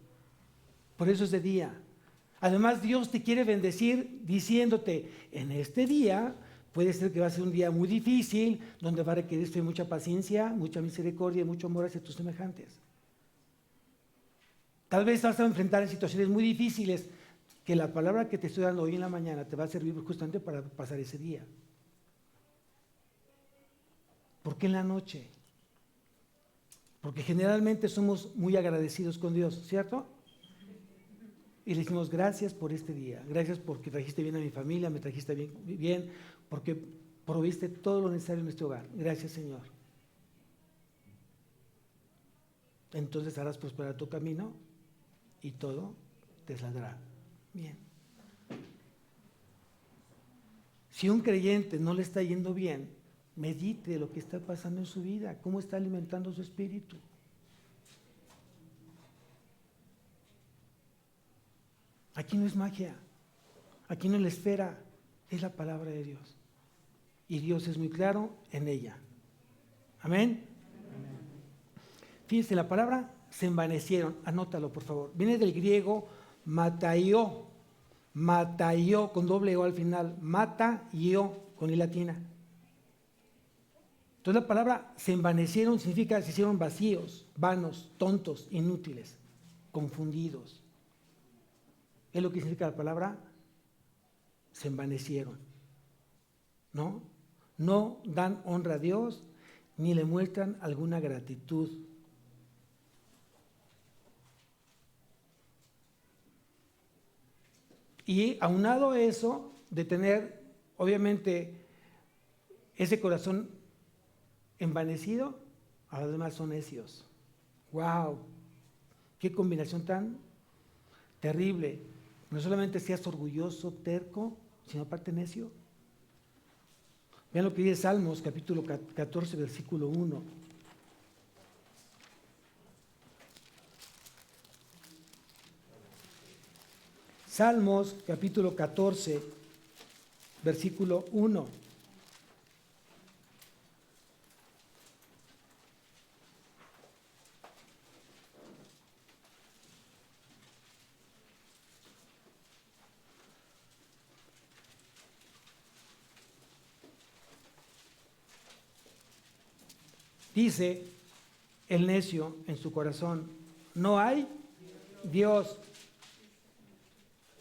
Por eso es de día. Además, Dios te quiere bendecir diciéndote, en este día puede ser que va a ser un día muy difícil, donde va a requerirse mucha paciencia, mucha misericordia y mucho amor hacia tus semejantes. Tal vez vas a enfrentar situaciones muy difíciles que la palabra que te estoy dando hoy en la mañana te va a servir justamente para pasar ese día. ¿Por qué en la noche? Porque generalmente somos muy agradecidos con Dios, ¿cierto? Y le decimos gracias por este día, gracias porque trajiste bien a mi familia, me trajiste bien, porque proviste todo lo necesario en este hogar. Gracias, Señor. Entonces harás prosperar tu camino y todo te saldrá bien. Si un creyente no le está yendo bien, medite lo que está pasando en su vida, cómo está alimentando su espíritu. Aquí no es magia, aquí no es la esfera, es la palabra de Dios. Y Dios es muy claro en ella. Amén. Fíjense, la palabra se envanecieron, anótalo por favor. Viene del griego mataió con doble O al final, mata-io con I latina. Entonces la palabra se envanecieron significa se hicieron vacíos, vanos, tontos, inútiles, confundidos. Es lo que significa la palabra se envanecieron. ¿No? No dan honra a Dios ni le muestran alguna gratitud. Y aunado a eso, de tener obviamente ese corazón envanecido, además son necios. ¡Wow! ¡Qué combinación tan terrible! No solamente seas orgulloso, terco, sino aparte necio. Vean lo que dice Salmos, capítulo 14, versículo 1. Salmos capítulo 14, versículo 1. Dice el necio en su corazón, no hay Dios.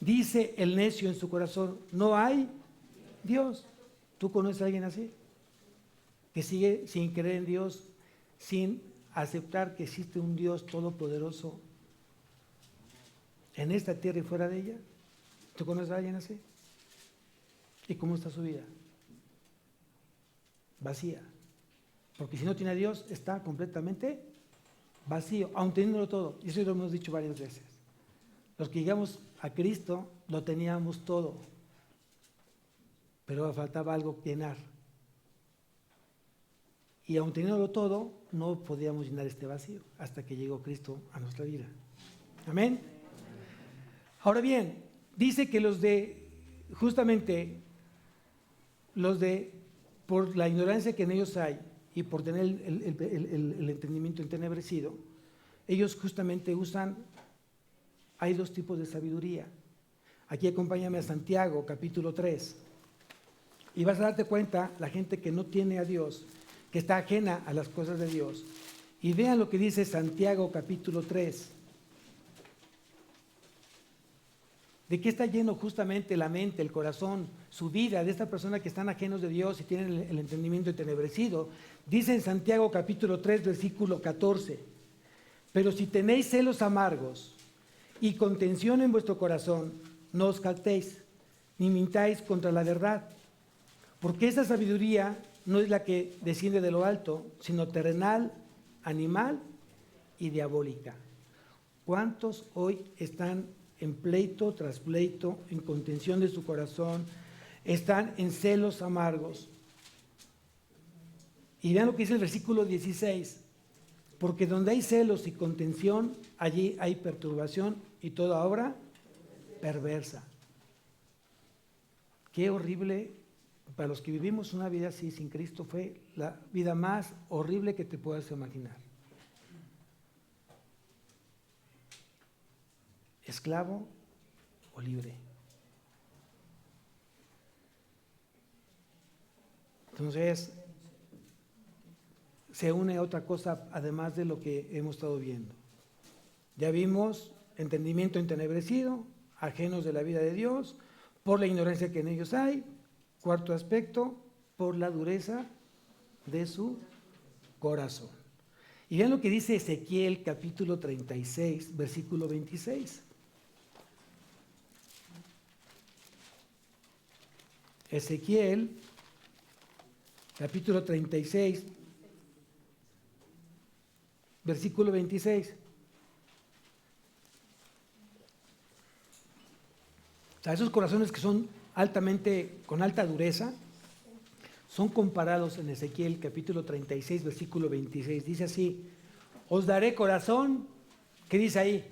Dice el necio en su corazón, no hay Dios. ¿Tú conoces a alguien así? Que sigue sin creer en Dios, sin aceptar que existe un Dios todopoderoso en esta tierra y fuera de ella. ¿Tú conoces a alguien así? ¿Y cómo está su vida? Vacía. Porque si no tiene a Dios, está completamente vacío, aun teniéndolo todo. Y eso lo hemos dicho varias veces. Los que llegamos a Cristo, lo teníamos todo. Pero faltaba algo que llenar. Y aun teniéndolo todo, no podíamos llenar este vacío hasta que llegó Cristo a nuestra vida. Amén. Ahora bien, dice que por la ignorancia que en ellos hay, y por tener el entendimiento entenebrecido, ellos justamente hay dos tipos de sabiduría. Aquí acompáñame a Santiago, capítulo 3, y vas a darte cuenta, la gente que no tiene a Dios, que está ajena a las cosas de Dios. Y vean lo que dice Santiago, capítulo 3. ¿De qué está lleno justamente la mente, el corazón, su vida de esta persona que están ajenos de Dios y tienen el entendimiento entenebrecido? Dice en Santiago capítulo 3, versículo 14, pero si tenéis celos amargos y contención en vuestro corazón, no os jactéis, ni mintáis contra la verdad, porque esa sabiduría no es la que desciende de lo alto, sino terrenal, animal y diabólica. ¿Cuántos hoy están en pleito tras pleito, en contención de su corazón, están en celos amargos? Y vean lo que dice el versículo 16, porque donde hay celos y contención, allí hay perturbación y toda obra perversa. Qué horrible, para los que vivimos una vida así sin Cristo, fue la vida más horrible que te puedas imaginar. ¿Esclavo o libre? Entonces, se une a otra cosa además de lo que hemos estado viendo. Ya vimos entendimiento entenebrecido, ajenos de la vida de Dios, por la ignorancia que en ellos hay. Cuarto aspecto, por la dureza de su corazón. Y vean lo que dice Ezequiel capítulo 36, versículo 26. Ezequiel, capítulo 36, versículo 26. O sea, esos corazones que son con alta dureza, son comparados en Ezequiel, capítulo 36, versículo 26. Dice así, os daré corazón, ¿qué dice ahí?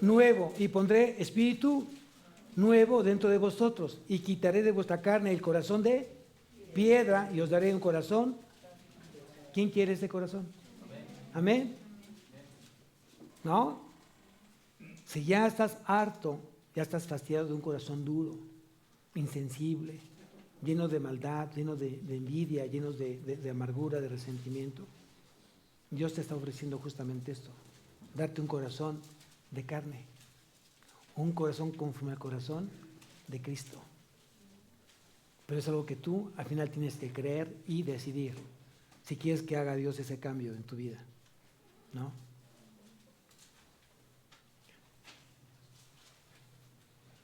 Nuevo, y pondré espíritu nuevo dentro de vosotros, y quitaré de vuestra carne el corazón de piedra, y os daré un corazón. ¿Quién quiere este corazón? Amén. ¿No? Si ya estás harto, ya estás fastidiado de un corazón duro, insensible, lleno de maldad, lleno de envidia, lleno de amargura, de resentimiento, Dios te está ofreciendo justamente esto, darte un corazón de carne, un corazón conforme al corazón de Cristo. Pero es algo que tú al final tienes que creer y decidir si quieres que haga Dios ese cambio en tu vida, ¿no?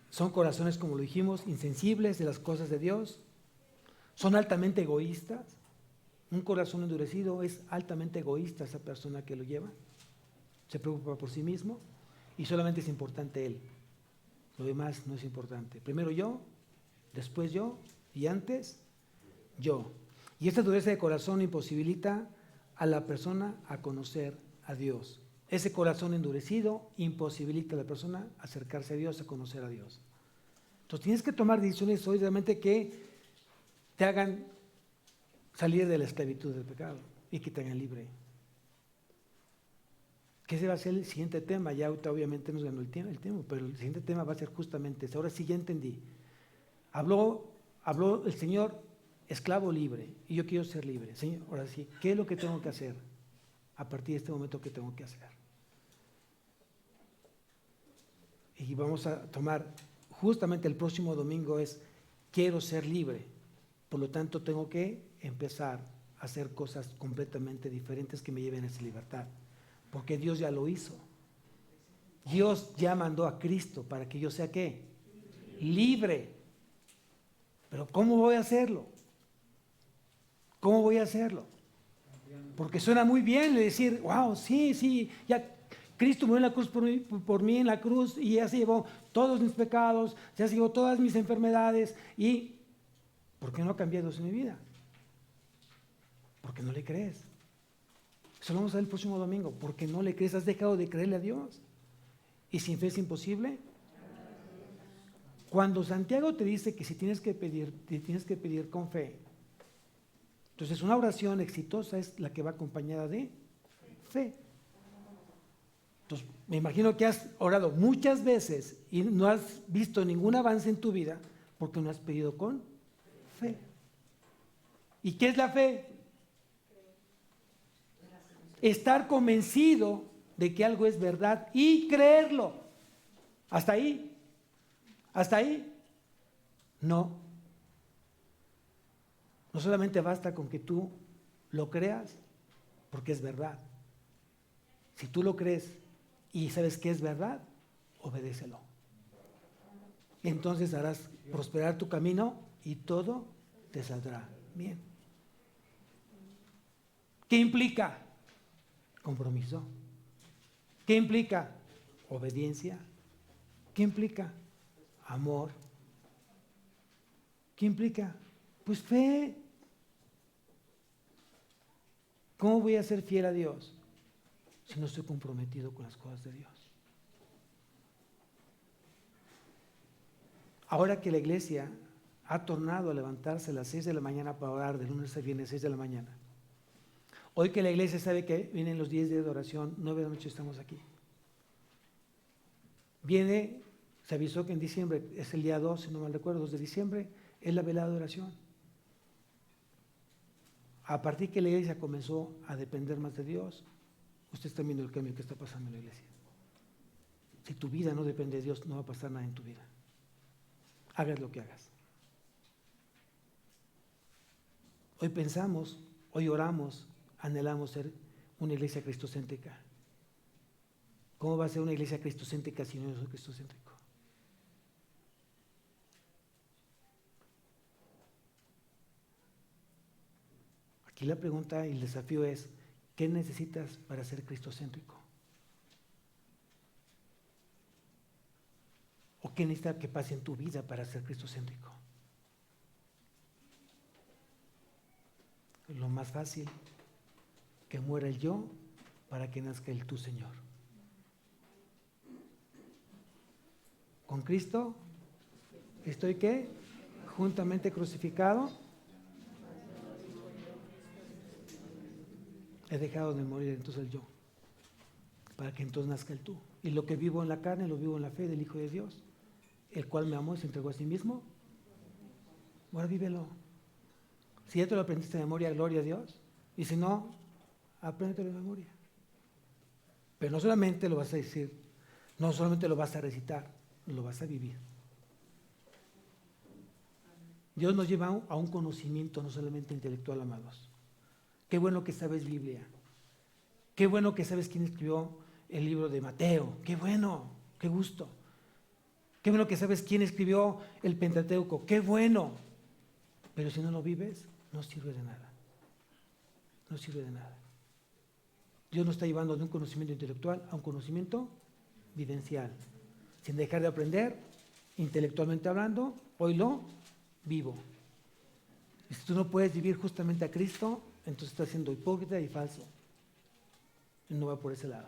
Son corazones, como lo dijimos, insensibles de las cosas de Dios, son altamente egoístas. Un corazón endurecido es altamente egoísta, esa persona que lo lleva, se preocupa por sí mismo y solamente es importante él. Lo demás no es importante. Primero yo, después yo y antes yo. Y esta dureza de corazón imposibilita a la persona a conocer a Dios. Ese corazón endurecido imposibilita a la persona acercarse a Dios, a conocer a Dios. Entonces tienes que tomar decisiones hoy realmente que te hagan salir de la esclavitud del pecado y que te hagan libre. Que ese va a ser el siguiente tema. Ya obviamente nos ganó el tiempo, pero el siguiente tema va a ser justamente ese. Ahora sí ya entendí. Habló el Señor, esclavo libre, y yo quiero ser libre. Señor, ahora sí, ¿qué es lo que tengo que hacer? A partir de este momento, ¿qué tengo que hacer? Y vamos a tomar, justamente el próximo domingo es, quiero ser libre. Por lo tanto, tengo que empezar a hacer cosas completamente diferentes que me lleven a esa libertad. Porque Dios ya lo hizo. Dios ya mandó a Cristo para que yo sea ¿qué? Libre. Pero ¿cómo voy a hacerlo? ¿Cómo voy a hacerlo? Porque suena muy bien decir, wow, sí, ya Cristo murió en la cruz por mí en la cruz y ya se llevó todos mis pecados, ya se llevó todas mis enfermedades y ¿por qué no ha cambiado eso en mi vida? Porque no le crees. Eso lo vamos a ver el próximo domingo. Porque no le crees, has dejado de creerle a Dios. ¿Y sin fe es imposible? Cuando Santiago te dice que si tienes que pedir con fe, entonces una oración exitosa es la que va acompañada de fe. Entonces me imagino que has orado muchas veces y no has visto ningún avance en tu vida porque no has pedido con fe. ¿Y qué es la fe? Estar convencido de que algo es verdad y creerlo. ¿Hasta ahí? ¿Hasta ahí? No. No solamente basta con que tú lo creas, porque es verdad. Si tú lo crees y sabes que es verdad, obedécelo. Entonces harás prosperar tu camino y todo te saldrá bien. ¿Qué implica? Compromiso. ¿Qué implica? Obediencia. ¿Qué implica? Amor. ¿Qué implica? Pues fe. ¿Cómo voy a ser fiel a Dios si no estoy comprometido con las cosas de Dios? Ahora que la iglesia ha tornado a levantarse a las 6 de la mañana para orar, de lunes a viernes, 6 de la mañana. Hoy que la iglesia sabe que vienen los 10 días de oración, 9 de la noche estamos aquí. Se avisó que en diciembre, es el día 2, si no mal recuerdo, 2 de diciembre, es la velada de oración. A partir que la iglesia comenzó a depender más de Dios, usted está viendo el cambio que está pasando en la iglesia. Si tu vida no depende de Dios, no va a pasar nada en tu vida. Hagas lo que hagas. Hoy pensamos, hoy oramos, anhelamos ser una iglesia cristocéntrica. ¿Cómo va a ser una iglesia cristocéntrica si no es cristocéntrico? Aquí la pregunta y el desafío es, ¿qué necesitas para ser cristocéntrico? ¿O qué necesitas que pase en tu vida para ser cristocéntrico? Lo más fácil, que muera el yo para que nazca el tú, Señor. Con Cristo estoy ¿qué? Juntamente crucificado. He dejado de morir entonces el yo, para que entonces nazca el tú. Y lo que vivo en la carne, lo vivo en la fe del Hijo de Dios, el cual me amó y se entregó a sí mismo. Ahora vívelo. Si ya te lo aprendiste de memoria, gloria a Dios. Y si no, apréndetelo de memoria. Pero no solamente lo vas a decir, no solamente lo vas a recitar, lo vas a vivir. Dios nos lleva a un conocimiento no solamente intelectual, amados. Qué bueno que sabes Biblia. Qué bueno que sabes quién escribió el libro de Mateo. Qué bueno, qué gusto. Qué bueno que sabes quién escribió el Pentateuco. Qué bueno. Pero si no lo vives, no sirve de nada. No sirve de nada. Dios nos está llevando de un conocimiento intelectual a un conocimiento vivencial. Sin dejar de aprender, intelectualmente hablando, hoy lo vivo. Y si tú no puedes vivir justamente a Cristo, entonces estás siendo hipócrita y falso. Y no va por ese lado.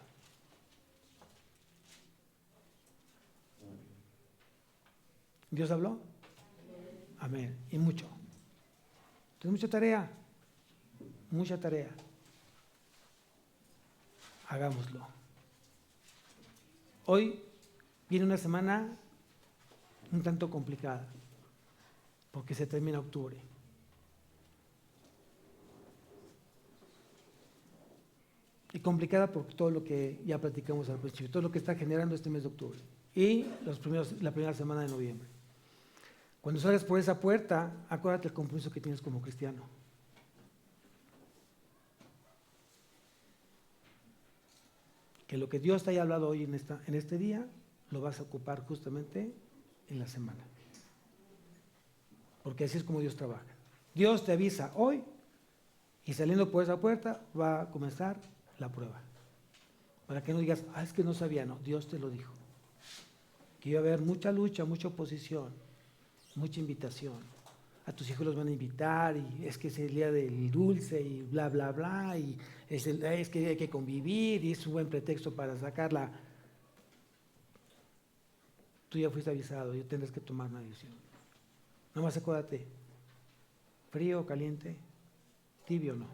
¿Dios habló? Amén. Y mucho. Tienes mucha tarea. Mucha tarea. Hagámoslo. Hoy viene una semana un tanto complicada, porque se termina octubre. Y complicada por todo lo que ya platicamos al principio, todo lo que está generando este mes de octubre y la primera semana de noviembre. Cuando salgas por esa puerta, acuérdate el compromiso que tienes como cristiano. Que lo que Dios te haya hablado hoy en este día, lo vas a ocupar justamente en la semana. Porque así es como Dios trabaja. Dios te avisa hoy y saliendo por esa puerta va a comenzar la prueba. Para que no digas, es que no sabía, no, Dios te lo dijo. Que iba a haber mucha lucha, mucha oposición, mucha invitación. A tus hijos los van a invitar y es que es el día del dulce y bla, bla, bla, y es que hay que convivir y es un buen pretexto para sacarla. Tú ya fuiste avisado, ya tendrás que tomar una decisión. Nada más acuérdate, frío o caliente, tibio o no.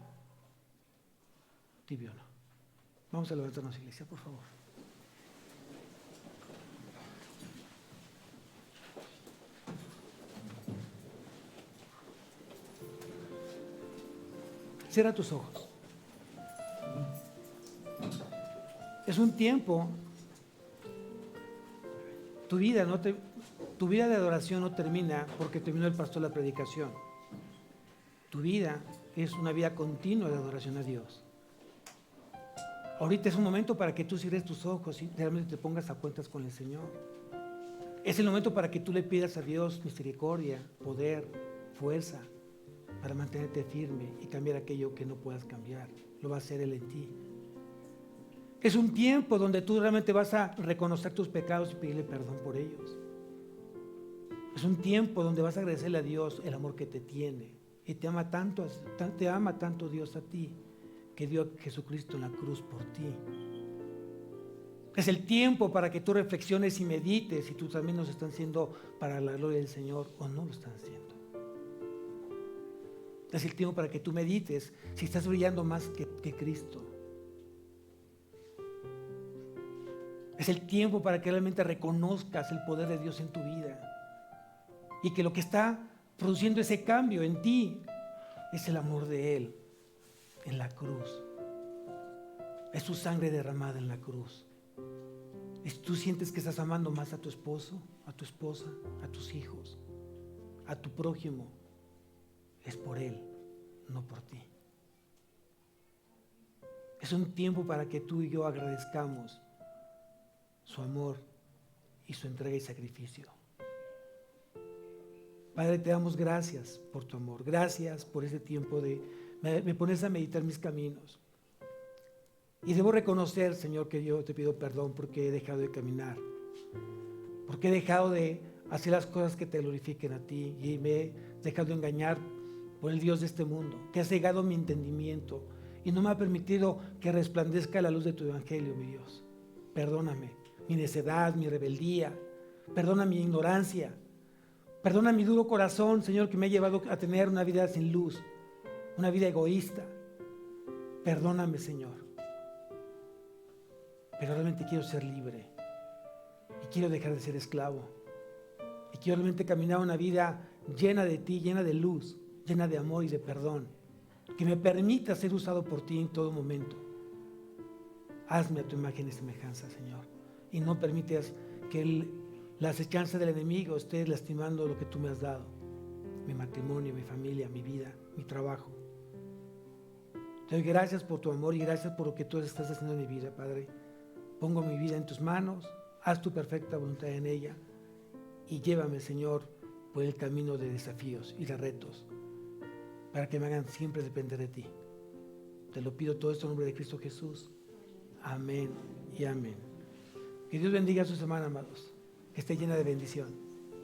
Tibio o no. Vamos a levantarnos, iglesia, por favor. Cierra tus ojos. Es un tiempo. Tu vida de adoración no termina porque terminó el pastor la predicación. Tu vida es una vida continua de adoración a Dios. Ahorita es un momento para que tú cierres tus ojos y realmente te pongas a cuentas con el Señor. Es el momento para que tú le pidas a Dios misericordia, poder, fuerza, para mantenerte firme y cambiar aquello que no puedas cambiar. Lo va a hacer Él en ti. Es un tiempo donde tú realmente vas a reconocer tus pecados y pedirle perdón por ellos. Es un tiempo donde vas a agradecerle a Dios el amor que te tiene. Y te ama tanto Dios a ti, que dio a Jesucristo en la cruz por ti. Es el tiempo para que tú reflexiones y medites si tus caminos están siendo para la gloria del Señor o no lo están haciendo. Es el tiempo para que tú medites si estás brillando más que Cristo. Es el tiempo para que realmente reconozcas el poder de Dios en tu vida y que lo que está produciendo ese cambio en ti es el amor de Él en la cruz. Es su sangre derramada en la cruz. Tú sientes que estás amando más a tu esposo, a tu esposa, a tus hijos, a tu prójimo. Es por Él, no por ti. Es un tiempo para que tú y yo agradezcamos su amor y su entrega y sacrificio. Padre, te damos gracias por tu amor. Gracias por ese tiempo me pones a meditar mis caminos. Y debo reconocer, Señor, que yo te pido perdón porque he dejado de caminar. Porque he dejado de hacer las cosas que te glorifiquen a ti y me he dejado engañar por el Dios de este mundo, que ha cegado mi entendimiento y no me ha permitido que resplandezca la luz de tu evangelio, mi Dios. Perdóname mi necedad, mi rebeldía, perdona mi ignorancia, perdona mi duro corazón, Señor, que me ha llevado a tener una vida sin luz, una vida egoísta. Perdóname, Señor. Pero realmente quiero ser libre y quiero dejar de ser esclavo y quiero realmente caminar una vida llena de ti, llena de luz, llena de amor y de perdón, que me permita ser usado por ti en todo momento. Hazme a tu imagen y semejanza, Señor, y no permitas que la acechanza del enemigo esté lastimando lo que tú me has dado, mi matrimonio, mi familia, mi vida, mi trabajo. Te doy gracias por tu amor y gracias por lo que tú estás haciendo en mi vida, Padre. Pongo mi vida en tus manos, haz tu perfecta voluntad en ella y llévame, Señor, por el camino de desafíos y de retos, para que me hagan siempre depender de ti. Te lo pido todo esto en nombre de Cristo Jesús. Amén y amén. Que Dios bendiga a su semana, amados, que esté llena de bendición.